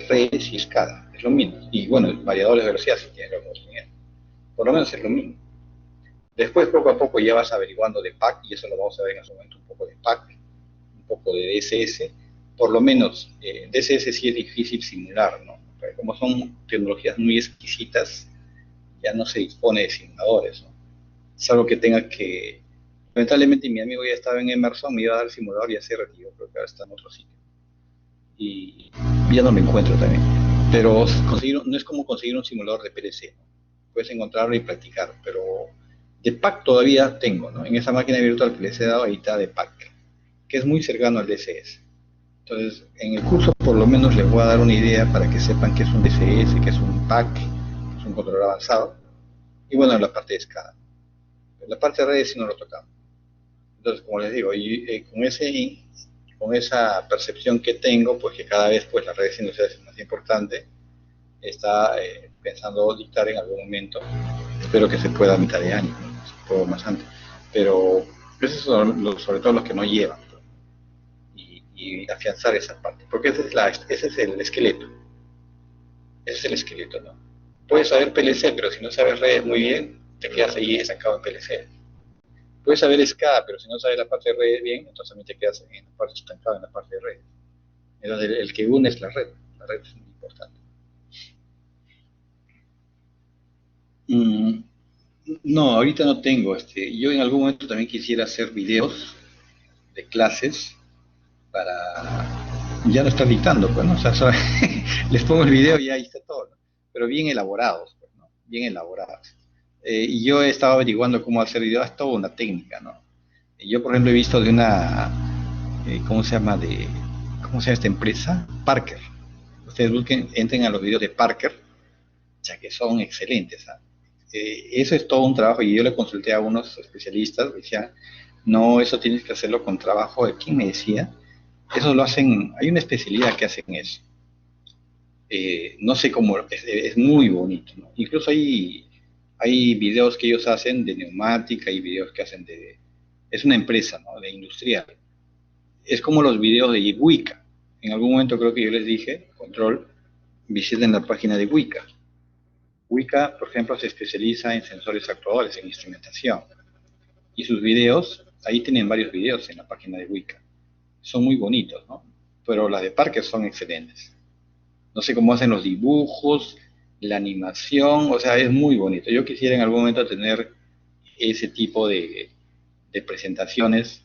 redes y SCADA, es lo mismo. Y bueno, variadores de velocidad si tienes la oportunidad. Por lo menos es lo mismo. Después, poco a poco, ya vas averiguando de PAC, y eso lo vamos a ver en su momento, un poco de PAC, un poco de DSS. Por lo menos, DSS sí es difícil simular, ¿no? Pero como son tecnologías muy exquisitas, ya no se dispone de simuladores, ¿no? Es algo que tenga que... Lamentablemente mi amigo ya estaba en Emerson, me iba a dar el simulador y ya se retiró, creo que ahora está en otro sitio. Y ya no lo encuentro también. Pero no es como conseguir un simulador de PLC, ¿no? Puedes encontrarlo y practicar, pero de PAC todavía tengo, ¿no? En esa máquina virtual que les he dado, ahí está de PAC, que es muy cercano al DSS. Entonces, en el curso por lo menos les voy a dar una idea para que sepan qué es un DSS, qué es un PAC, qué es un controlador avanzado, y bueno, la parte de SCADA. La parte de redes sí no lo tocamos. Entonces, como les digo, con esa percepción que tengo, pues que cada vez pues, las redes industriales es más importante, está pensando dictar en algún momento, espero que se pueda a mitad de año, ¿no? Se puede más antes, pero esos son sobre todo los que no llevan, ¿no? Y afianzar esa parte, porque ese es el esqueleto, ¿no? Puedes saber PLC, pero si no sabes redes muy bien, te quedas ahí estancado en PLC. Puedes saber SCADA, pero si no sabes la parte de redes bien, entonces también te quedas en la parte estancada en la parte de redes. Entonces el que une es la red es muy importante. No, ahorita no tengo. Yo en algún momento también quisiera hacer videos de clases para ya no estar dictando, pues, ¿no? O sea, les pongo el video y ahí está todo, ¿no? Pero bien elaborados, pues, ¿no? Bien elaborados. Y yo he estado averiguando cómo hacer videos, es toda una técnica, ¿no? Yo, por ejemplo, he visto de una, ¿cómo se llama? ¿Cómo se llama esta empresa? Parker. Ustedes busquen, entren a los videos de Parker sea, que son excelentes. ¿Ah? Eso es todo un trabajo y yo le consulté a unos especialistas, me decían, no, eso tienes que hacerlo con trabajo. ¿De quién me decía? Eso lo hacen, hay una especialidad que hacen eso. No sé cómo, es muy bonito, ¿no? Incluso hay videos que ellos hacen de neumática, hay videos que hacen es una empresa, ¿no? De industrial. Es como los videos de Wicca. En algún momento creo que yo les dije, control, visiten la página de Wicca. Wicca, por ejemplo, se especializa en sensores actuadores, en instrumentación. Y sus videos, ahí tienen varios videos en la página de Wicca. Son muy bonitos, ¿no? Pero las de Parker son excelentes. No sé cómo hacen los dibujos, la animación, o sea, es muy bonito. Yo quisiera en algún momento tener ese tipo de presentaciones.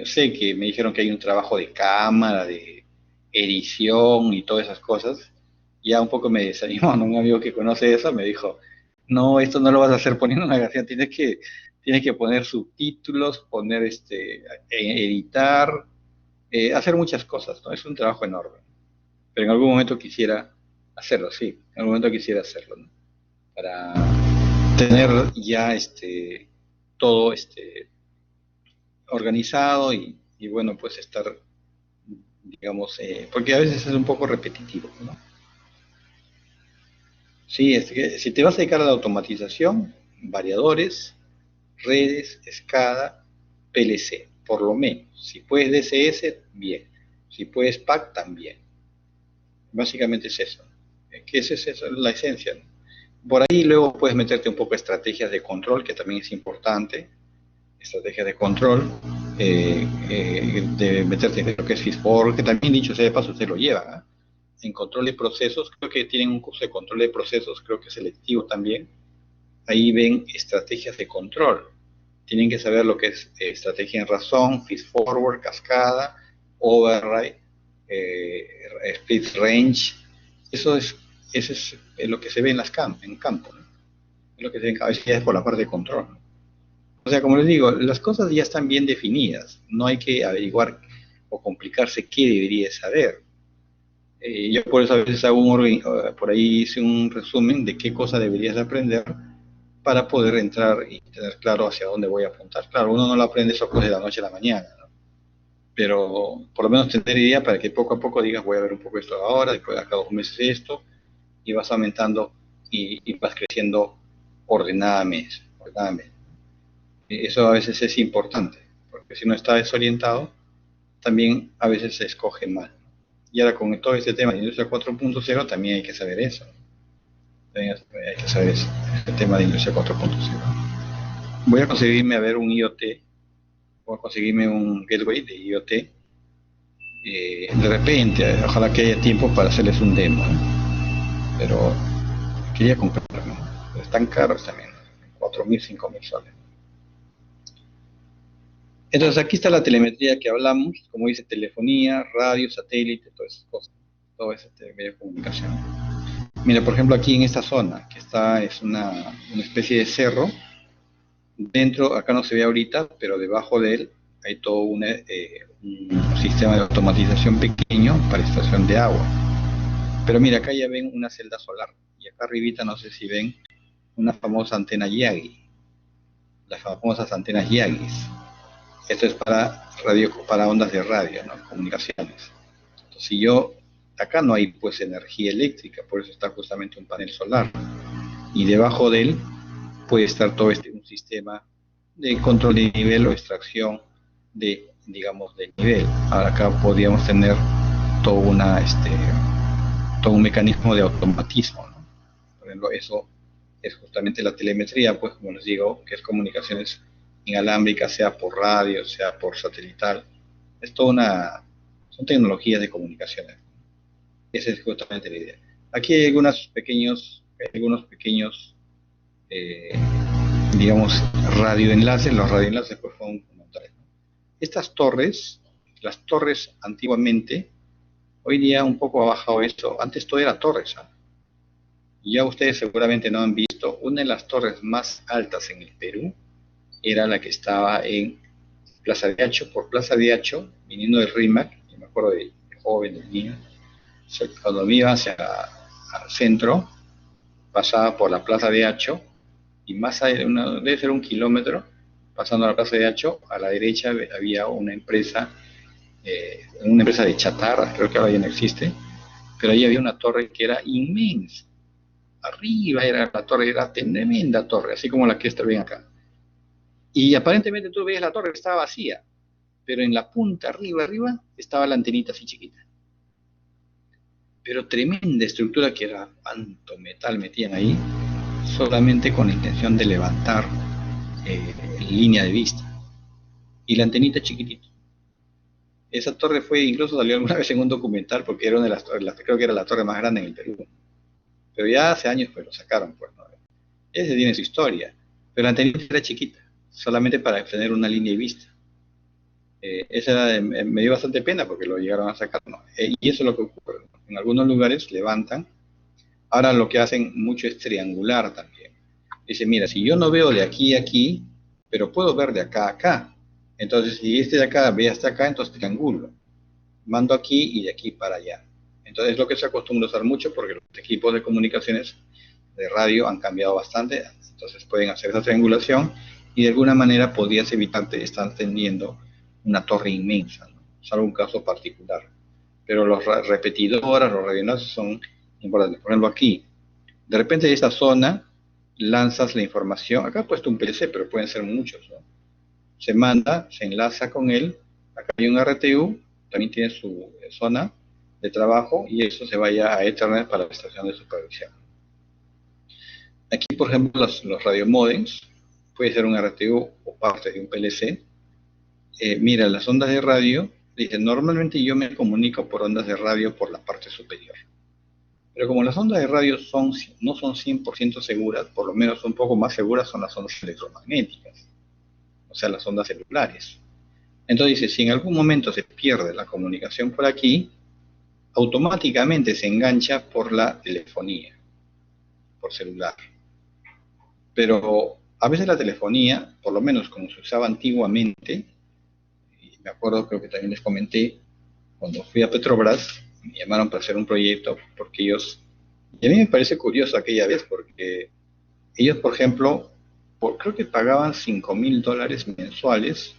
Sé que me dijeron que hay un trabajo de cámara, de edición y todas esas cosas. Ya un poco me desanimó, ¿no? Un amigo que conoce eso me dijo, no, esto no lo vas a hacer poniendo una canción, tienes que poner subtítulos, poner editar, hacer muchas cosas, ¿no? Es un trabajo enorme. Pero en algún momento quisiera hacerlo, sí, en algún momento quisiera hacerlo, ¿no? Para tener ya todo organizado y bueno, pues estar, digamos, porque a veces es un poco repetitivo, ¿no? Sí, es que si te vas a dedicar a la automatización, variadores, redes, SCADA, PLC, por lo menos. Si puedes DCS, bien. Si puedes PAC, también. Básicamente es eso. Que esa es eso, la esencia, ¿no? Por ahí luego puedes meterte un poco a estrategias de control, que también es importante. Estrategias de control, de meterte en lo que es FISPOR, que también dicho sea de paso, usted lo lleva, ¿eh? En control de procesos, creo que tienen un curso de control de procesos, creo que es selectivo también. Ahí ven estrategias de control. Tienen que saber lo que es estrategia en razón, feed forward, cascada, override, split range. Eso es lo que se ve en en campo, ¿no? Es lo que se ve en cabeza ya es por la parte de control, ¿no? O sea, como les digo, las cosas ya están bien definidas. No hay que averiguar o complicarse qué debería saber. Yo por eso a veces por ahí hice un resumen de qué cosa deberías aprender para poder entrar y tener claro hacia dónde voy a apuntar. Claro, uno no lo aprende eso pues de la noche a la mañana, ¿no? Pero por lo menos tener idea para que poco a poco digas, voy a ver un poco esto ahora, después de cada 2 meses esto, y vas aumentando y vas creciendo ordenadamente, ordenadamente. Eso a veces es importante, porque si no está desorientado, también a veces se escoge mal. Y ahora con todo este tema de industria 4.0 también hay que saber eso. También hay que saber eso, el tema de industria 4.0. Voy a conseguirme a ver un IoT, voy a conseguirme un gateway de IoT. De repente, ojalá que haya tiempo para hacerles un demo, ¿no? Pero quería comprarlo, ¿no? Pero están caros también, 4.000, 5.000 soles. Entonces aquí está la telemetría que hablamos, como dice, telefonía, radio, satélite, todas esas cosas, todo ese medio de comunicación. Mira, por ejemplo, aquí en esta zona, que es una especie de cerro, dentro, acá no se ve ahorita, pero debajo de él hay todo un sistema de automatización pequeño para extracción de agua. Pero mira, acá ya ven una celda solar, y acá arribita no sé si ven una famosa antena Yagi, las famosas antenas Yagis. Esto es para ondas de radio, ¿no? Comunicaciones. Entonces, si yo, acá no hay pues energía eléctrica, por eso está justamente un panel solar. Y debajo de él puede estar todo un sistema de control de nivel o extracción digamos, de nivel. Ahora acá podríamos tener todo todo un mecanismo de automatismo, ¿no? Por ejemplo, eso es justamente la telemetría, pues como les digo, que es comunicaciones inalámbricas, sea por radio, sea por satelital. Es toda son tecnologías de comunicaciones. Esa es justamente la idea. Aquí hay algunos pequeños, eh, digamos, radioenlaces. Los radioenlaces pues son fundamentales, ¿no? Estas torres, las torres antiguamente, hoy día un poco ha bajado esto. Antes todo era torres, ¿eh? Ya ustedes seguramente no han visto, una de las torres más altas en el Perú era la que estaba en Plaza de Hacho, por Plaza de Hacho, viniendo del RIMAC, yo me acuerdo de joven, de niño, cuando me iba hacia el centro, pasaba por la Plaza de Hacho, y más allá, debe ser 1 kilómetro, pasando a la Plaza de Hacho, a la derecha había una empresa de chatarra, creo que ahora ya no existe, pero ahí había una torre que era inmensa. Arriba era la torre, era tremenda torre, así como la que está bien acá. Y aparentemente tú veías la torre que estaba vacía, pero en la punta, arriba, estaba la antenita así chiquita. Pero tremenda estructura que era, cuánto metal metían ahí, solamente con la intención de levantar línea de vista. Y la antenita chiquitita. Esa torre incluso salió alguna vez en un documental, porque era una de las torres, creo que era la torre más grande en el Perú. Pero ya hace años pues lo sacaron, pues, ¿no? Ese tiene su historia. Pero la antenita era chiquita, solamente para tener una línea de vista. Me dio bastante pena porque lo llegaron a sacar, ¿no? Y eso es lo que ocurre, ¿no? En algunos lugares levantan. Ahora lo que hacen mucho es triangular también. Dice, mira, si yo no veo de aquí a aquí, pero puedo ver de acá a acá. Entonces, si este de acá ve hasta acá, entonces triangulo. Mando aquí y de aquí para allá. Entonces, es lo que se acostumbra a usar mucho porque los equipos de comunicaciones de radio han cambiado bastante. Entonces, pueden hacer esa triangulación y de alguna manera podrías evitarte estar tendiendo una torre inmensa, ¿no? Salvo un caso particular. Pero los repetidoras, los radioenlaces son importantes. Por ejemplo, aquí, de repente de esta zona lanzas la información. Acá he puesto un PLC, pero pueden ser muchos, ¿no? Se manda, se enlaza con él. Acá hay un RTU, también tiene su zona de trabajo y eso se vaya a Ethernet para la estación de supervisión. Aquí, por ejemplo, los radiomodems, puede ser un RTU o parte de un PLC. Mira, las ondas de radio, dice, normalmente yo me comunico por ondas de radio por la parte superior. Pero como las ondas de radio no son 100% seguras, por lo menos un poco más seguras son las ondas electromagnéticas, o sea, las ondas celulares. Entonces dice, si en algún momento se pierde la comunicación por aquí, automáticamente se engancha por la telefonía, por celular. Pero a veces la telefonía, por lo menos como se usaba antiguamente, y me acuerdo, creo que también les comenté, cuando fui a Petrobras, me llamaron para hacer un proyecto, porque ellos, y a mí me parece curioso aquella vez, porque ellos, por ejemplo, creo que pagaban $5,000 mensuales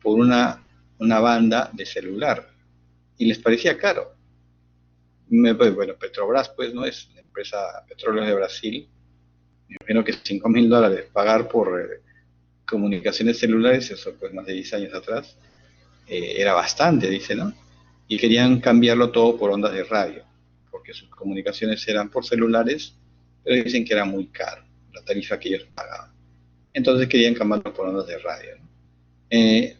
por una banda de celular, y les parecía caro. Bueno, Petrobras, pues, no es la empresa Petróleos de Brasil. Me imagino que $5,000 pagar por comunicaciones celulares, eso pues más de 10 años atrás, era bastante, dice, ¿no? Y querían cambiarlo todo por ondas de radio, porque sus comunicaciones eran por celulares, pero dicen que era muy caro, la tarifa que ellos pagaban. Entonces querían cambiarlo por ondas de radio, ¿no?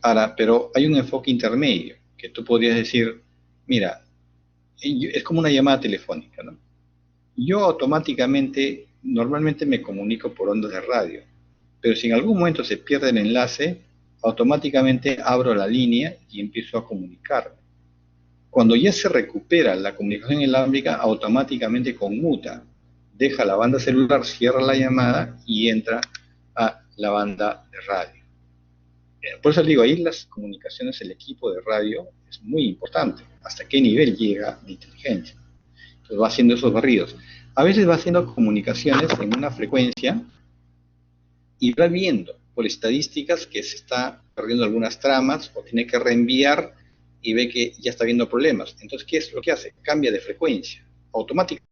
Ahora, pero hay un enfoque intermedio, que tú podrías decir, mira, es como una llamada telefónica, ¿no? Yo automáticamente, normalmente me comunico por ondas de radio, pero si en algún momento se pierde el enlace, automáticamente abro la línea y empiezo a comunicarme. Cuando ya se recupera la comunicación inalámbrica, automáticamente conmuta, deja la banda celular, cierra la llamada y entra a la banda de radio. Por eso digo, ahí las comunicaciones, el equipo de radio es muy importante. ¿Hasta qué nivel llega la inteligencia? Entonces va haciendo esos barridos. A veces va haciendo comunicaciones en una frecuencia y va viendo por estadísticas que se está perdiendo algunas tramas o tiene que reenviar y ve que ya está habiendo problemas. Entonces, ¿qué es lo que hace? Cambia de frecuencia automáticamente.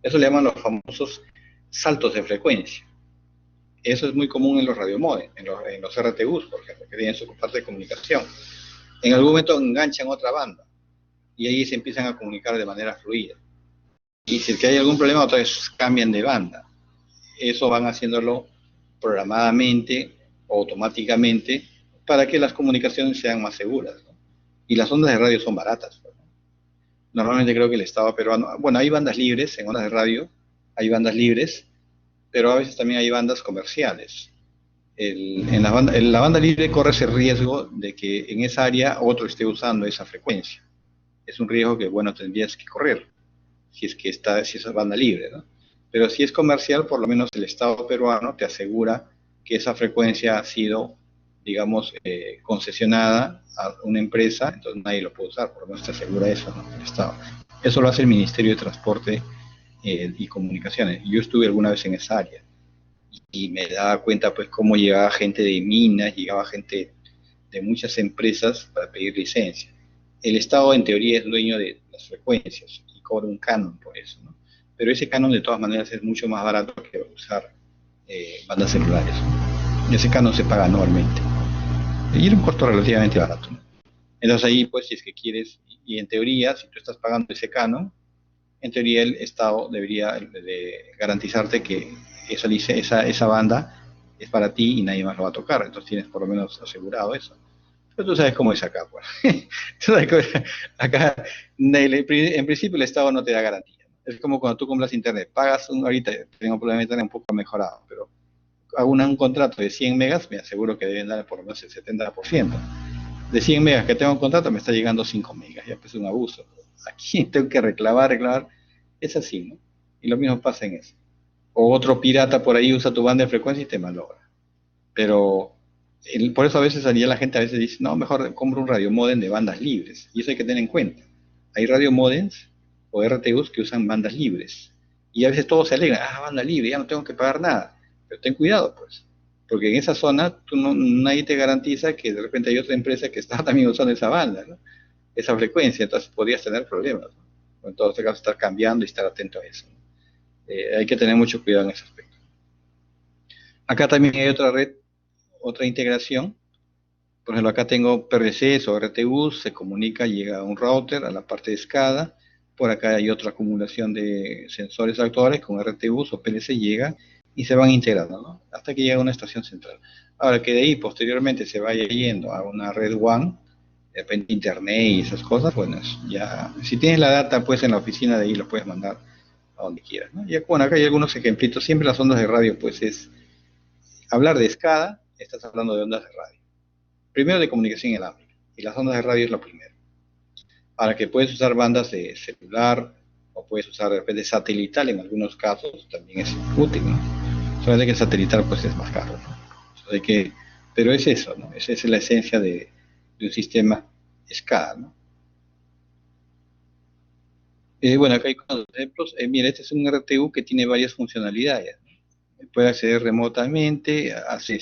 Eso le llaman los famosos saltos de frecuencia. Eso es muy común en los radiomodems, en los RTUs, por ejemplo, que tienen su parte de comunicación. En algún momento enganchan otra banda y ahí se empiezan a comunicar de manera fluida. Y si es que hay algún problema, otra vez cambian de banda. Eso van haciéndolo programadamente o automáticamente para que las comunicaciones sean más seguras, ¿no? Y las ondas de radio son baratas, ¿no? Normalmente creo que el Estado peruano, bueno, hay bandas libres en ondas de radio, hay bandas libres, pero a veces también hay bandas comerciales. En la banda libre corre ese riesgo de que en esa área otro esté usando esa frecuencia. Es un riesgo que, bueno, tendrías que correr si es banda libre, ¿no? Pero si es comercial, por lo menos el Estado peruano te asegura que esa frecuencia ha sido, digamos, concesionada a una empresa, entonces nadie lo puede usar, por lo menos te asegura eso, ¿no? El Estado. Eso lo hace el Ministerio de Transporte y comunicaciones. Yo estuve alguna vez en esa área y me daba cuenta pues cómo llegaba gente de minas, llegaba gente de muchas empresas para pedir licencia. El Estado en teoría es dueño de las frecuencias y cobra un canon por eso, ¿no? Pero ese canon de todas maneras es mucho más barato que usar bandas celulares. Ese canon se paga anualmente y era un costo relativamente barato, ¿no? Entonces ahí pues si es que quieres, y en teoría si tú estás pagando ese canon, en teoría el Estado debería de garantizarte que esa banda es para ti y nadie más lo va a tocar, entonces tienes por lo menos asegurado eso. Pero tú sabes cómo es acá, pues. Tú sabes cómo es acá, en principio el Estado no te da garantía. Es como cuando tú compras internet, pagas ahorita tengo problema de internet un poco mejorado, pero hago un contrato de 100 megas, me aseguro que deben dar por lo menos el 70%. De 100 megas que tengo un contrato me está llegando 5 megas, ya pues es un abuso. Aquí tengo que reclamar, es así, ¿no? Y lo mismo pasa en eso. O otro pirata por ahí usa tu banda de frecuencia y te malogra. Pero por eso a veces la gente a veces dice, no, mejor compro un radiomodem de bandas libres. Y eso hay que tener en cuenta. Hay radiomodems o RTUs que usan bandas libres. Y a veces todos se alegran, banda libre, ya no tengo que pagar nada. Pero ten cuidado, pues. Porque en esa zona nadie te garantiza que de repente hay otra empresa que está también usando esa banda, ¿no? Esa frecuencia, entonces podrías tener problemas, ¿no? En todo caso, estar cambiando y estar atento a eso, ¿no? Hay que tener mucho cuidado en ese aspecto. Acá también hay otra red, otra integración. Por ejemplo, acá tengo PRCs o RTUs, se comunica, llega a un router, a la parte de SCADA. Por acá hay otra acumulación de sensores actuadores con RTUs o PLC, llega y se van integrando, ¿no? Hasta que llega a una estación central. Ahora que de ahí posteriormente se vaya yendo a una red WAN, de repente internet y esas cosas, bueno, ya, si tienes la data pues en la oficina de ahí lo puedes mandar a donde quieras, ¿no? Y bueno, acá hay algunos ejemplitos, siempre las ondas de radio pues es, hablar de SCADA, estás hablando de ondas de radio. Primero de comunicación inalámbrica, y las ondas de radio es lo primero. Ahora que puedes usar bandas de celular, o puedes usar de repente satelital en algunos casos, también es útil, ¿no? Solamente que el satelital pues es más caro, ¿no? Pero es eso, ¿no? Esa es la esencia de un sistema SCADA, ¿no? Bueno, acá hay ejemplos. Mira, este es un RTU que tiene varias funcionalidades, ¿no? Puede acceder remotamente, hace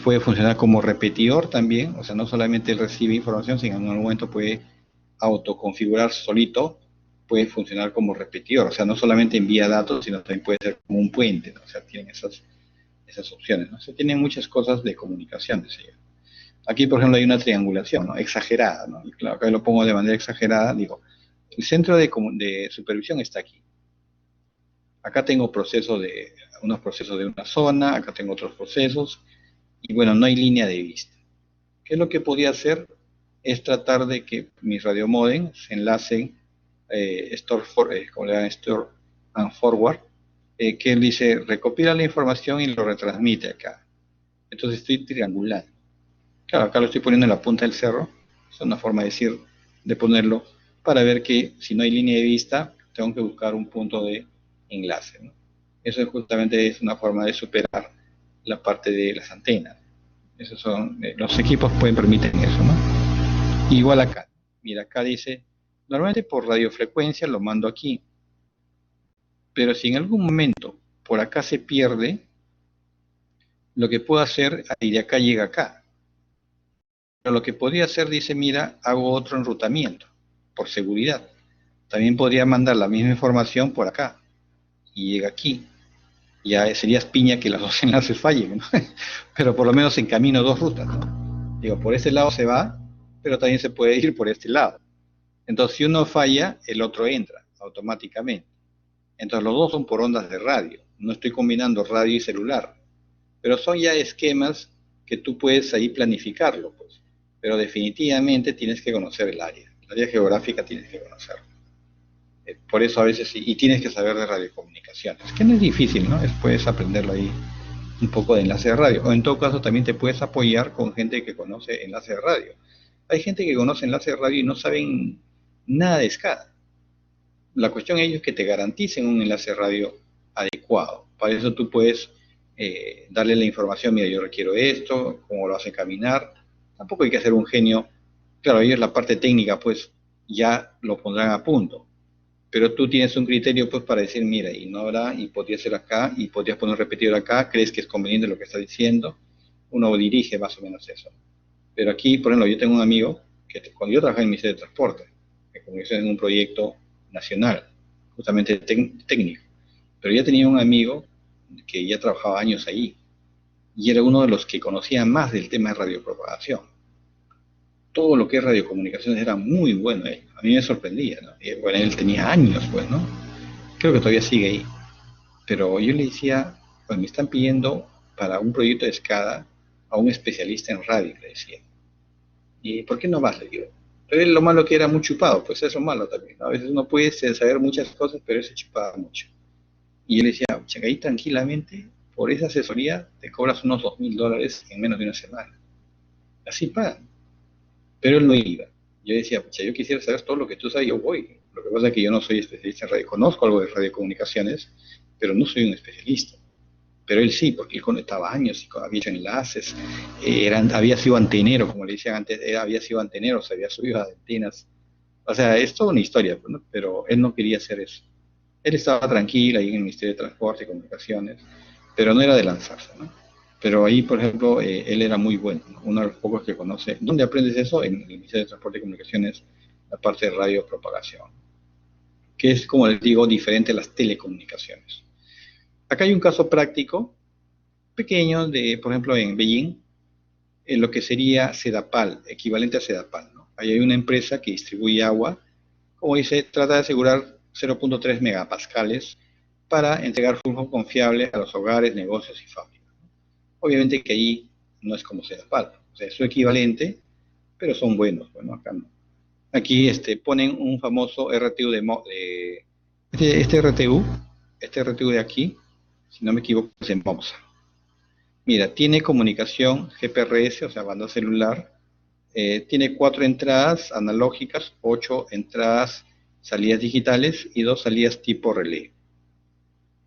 puede funcionar como repetidor también, o sea, no solamente él recibe información, sino en algún momento puede autoconfigurar solito, puede funcionar como repetidor, o sea, no solamente envía datos, sino también puede ser como un puente, ¿no? O sea, tienen esas opciones, ¿no? O sea, tienen muchas cosas de comunicación, ¿sí? Aquí, por ejemplo, hay una triangulación, ¿no? Exagerada, ¿no? Y claro, acá lo pongo de manera exagerada, digo, el centro de supervisión está aquí. Acá tengo unos procesos de una zona, acá tengo otros procesos, y bueno, no hay línea de vista. ¿Qué es lo que podía hacer? Es tratar de que mis radiomodems se enlacen como le llaman, store and forward, que él dice, recopila la información y lo retransmite acá. Entonces estoy triangulando. Claro, acá lo estoy poniendo en la punta del cerro, es una forma de decir, de ponerlo, para ver que si no hay línea de vista, tengo que buscar un punto de enlace, ¿no? Eso justamente es una forma de superar la parte de las antenas. Esos son, los equipos permiten eso, ¿no? Igual acá, mira, acá dice, normalmente por radiofrecuencia lo mando aquí, pero si en algún momento por acá se pierde, lo que puedo hacer, y de acá llega acá. Pero lo que podría hacer, dice, mira, hago otro enrutamiento, por seguridad. También podría mandar la misma información por acá, y llega aquí. Ya sería piña que los dos enlaces fallen, ¿no? Pero por lo menos encamino dos rutas, ¿no? Digo, por este lado se va, pero también se puede ir por este lado. Entonces, si uno falla, el otro entra automáticamente. Entonces, los dos son por ondas de radio. No estoy combinando radio y celular. Pero son ya esquemas que tú puedes ahí planificarlo, pues. Pero definitivamente tienes que conocer el área geográfica tienes que conocerlo. Por eso a veces, y tienes que saber de radiocomunicaciones, que no es difícil, ¿no? Puedes aprenderlo ahí un poco de enlace de radio. O en todo caso también te puedes apoyar con gente que conoce enlace de radio. Hay gente que conoce enlace de radio y no saben nada de SCADA. La cuestión es que te garanticen un enlace de radio adecuado. Para eso tú puedes darle la información, mira, yo requiero esto, cómo lo vas a encaminar. Tampoco hay que ser un genio. Claro, ellos la parte técnica pues ya lo pondrán a punto. pero tú tienes un criterio pues para decir, mira, y no habrá, y podría ser acá, y podrías poner repetidor acá, crees que es conveniente lo que está diciendo, uno dirige más o menos eso. Pero aquí, por ejemplo, yo tengo un amigo que cuando yo trabajaba en el Ministerio de Transporte, que comenzó en un proyecto nacional, justamente técnico, pero ya tenía un amigo que ya trabajaba años ahí, y era uno de los que conocía más del tema de radiopropagación. Todo lo que es radiocomunicaciones era muy bueno. A mí me sorprendía, ¿no? Y, bueno, él tenía años, pues, ¿no? Creo que todavía sigue ahí. Pero yo le decía, pues me están pidiendo para un proyecto de escala a un especialista en radio, le decía. ¿Y por qué no vas? Le digo. Pero él lo malo que era muy chupado, pues eso es malo también, ¿no? A veces uno puede saber muchas cosas, pero él se chupaba mucho. Y yo le decía, ahí tranquilamente, por esa asesoría te cobras unos $2.000 en menos de una semana. Así pagan. Pero él no iba. Yo decía, pucha, yo quisiera saber todo lo que tú sabes, yo voy. Lo que pasa es que yo no soy especialista en radio, conozco algo de radiocomunicaciones, pero no soy un especialista. Pero él sí, porque él conectaba años y había hecho enlaces, había sido antenero, como le decían antes, había sido antenero, se había subido a antenas. O sea, es toda una historia, ¿no? Pero él no quería hacer eso. Él estaba tranquilo ahí en el Ministerio de Transporte y Comunicaciones, pero no era de lanzarse, ¿no? Pero ahí, por ejemplo, él era muy bueno, ¿no? Uno de los pocos que conoce. ¿Dónde aprendes eso? En el Ministerio de Transporte y Comunicaciones, la parte de radiopropagación, que es, como les digo, diferente a las telecomunicaciones. Acá hay un caso práctico, pequeño, de, por ejemplo, en Beijing, en lo que sería Sedapal, equivalente a Sedapal, ¿no? Ahí hay una empresa que distribuye agua, como dice, trata de asegurar 0.3 megapascales para entregar flujo confiable a los hogares, negocios y fábricas. Obviamente que ahí no es como Sedapal, o sea, es su equivalente, pero son buenos, bueno, acá no. Aquí ponen un famoso RTU este RTU de aquí, si no me equivoco, es en MOPSA. Mira, tiene comunicación GPRS, o sea, banda celular, tiene 4 entradas analógicas, 8 entradas salidas digitales y 2 salidas tipo relé.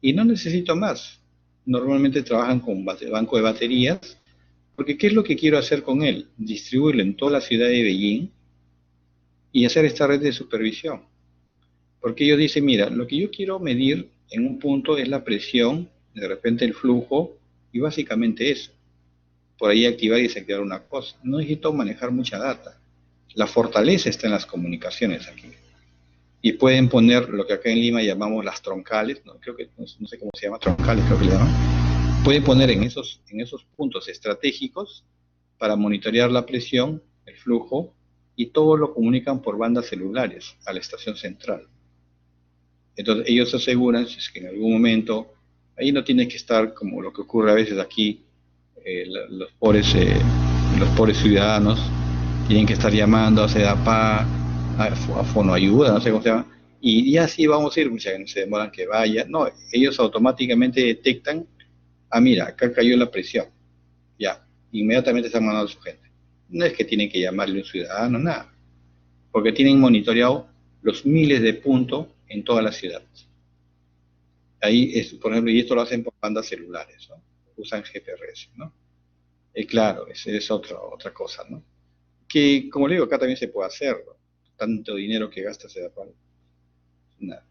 Y no necesito más. Normalmente trabajan con banco de baterías, porque ¿qué es lo que quiero hacer con él? Distribuirlo en toda la ciudad de Beijing y hacer esta red de supervisión. Porque ellos dicen, mira, lo que yo quiero medir en un punto es la presión, de repente el flujo, y básicamente eso. Por ahí activar y desactivar una cosa. No necesito manejar mucha data. La fortaleza está en las comunicaciones aquí. Y pueden poner lo que acá en Lima llamamos las troncales, ¿no? Creo que no sé cómo se llama, troncales creo que le llaman. Pueden poner en esos puntos estratégicos para monitorear la presión, el flujo, y todo lo comunican por bandas celulares a la estación central. Entonces ellos aseguran, si es que en algún momento, ahí no tiene que estar como lo que ocurre a veces aquí, los pobres ciudadanos tienen que estar llamando a CEDAPA, a Fonoayuda, no sé cómo se llama, y ya sí vamos a ir, muchas veces se demoran que vayan. No, ellos automáticamente detectan, mira, acá cayó la presión, ya, inmediatamente están mandando a su gente. No es que tienen que llamarle a un ciudadano, nada, porque tienen monitoreado los miles de puntos en todas las ciudades. Ahí, por ejemplo, y esto lo hacen por bandas celulares, ¿no? Usan GPRS, ¿no? Claro, esa es otra cosa, ¿no? Que, como le digo, acá también se puede hacer, ¿no? Tanto dinero que gasta Sedapal. Nada.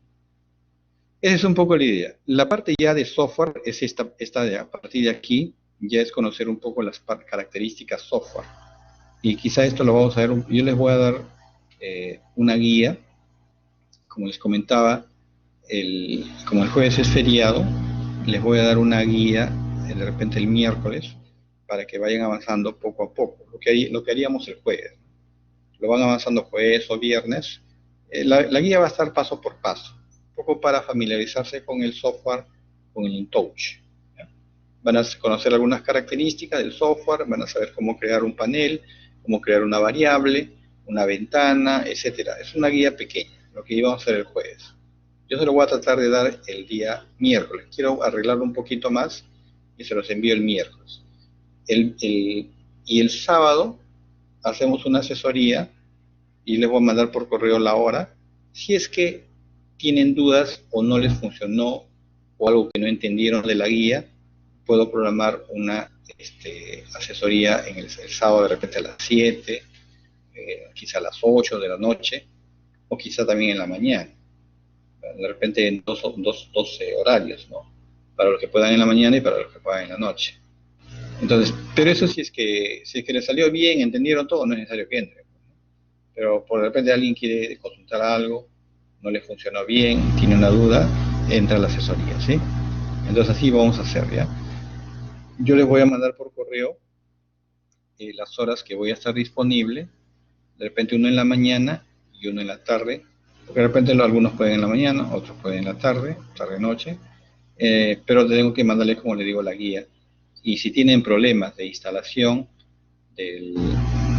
Esa es un poco la idea. La parte ya de software es esta de a partir de aquí, ya es conocer un poco las características software. Y quizá esto lo vamos a ver, yo les voy a dar una guía, como les comentaba, como el jueves es feriado, les voy a dar una guía de repente el miércoles para que vayan avanzando poco a poco, lo que haríamos el jueves. Lo van avanzando jueves o viernes. La guía va a estar paso por paso, un poco para familiarizarse con el software, con el InTouch. ¿Ya? Van a conocer algunas características del software, van a saber cómo crear un panel, cómo crear una variable, una ventana, etcétera. Es una guía pequeña, lo que íbamos a hacer el jueves. Yo se lo voy a tratar de dar el día miércoles. Quiero arreglarlo un poquito más y se los envío el miércoles. Y el sábado hacemos una asesoría y les voy a mandar por correo la hora. Si es que tienen dudas o no les funcionó o algo que no entendieron de la guía, puedo programar una asesoría en el sábado de repente a las 7, quizá a las 8 de la noche o quizá también en la mañana. de repente en dos horarios, ¿no? Para los que puedan en la mañana y para los que puedan en la noche. Entonces, pero eso si es que le salió bien, entendieron todo, no es necesario que entre. Pero por de repente alguien quiere consultar algo, no le funcionó bien, tiene una duda, entra a la asesoría, ¿sí? Entonces así vamos a hacer, ¿ya? Yo les voy a mandar por correo las horas que voy a estar disponible, de repente uno en la mañana y uno en la tarde, porque de repente algunos pueden en la mañana, otros pueden en la tarde, tarde-noche, pero tengo que mandarles, como les digo, la guía. Y si tienen problemas de instalación, del,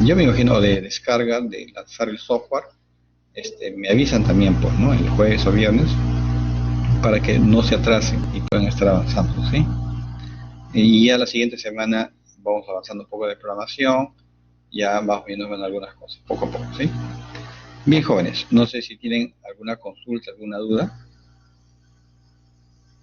yo me imagino de descarga, de lanzar el software, me avisan también, pues, ¿no? El jueves o viernes, para que no se atrasen y puedan estar avanzando, ¿sí? Y ya la siguiente semana vamos avanzando un poco de programación, ya vamos viendo bueno, algunas cosas, poco a poco, ¿sí? Bien, jóvenes, no sé si tienen alguna consulta, alguna duda.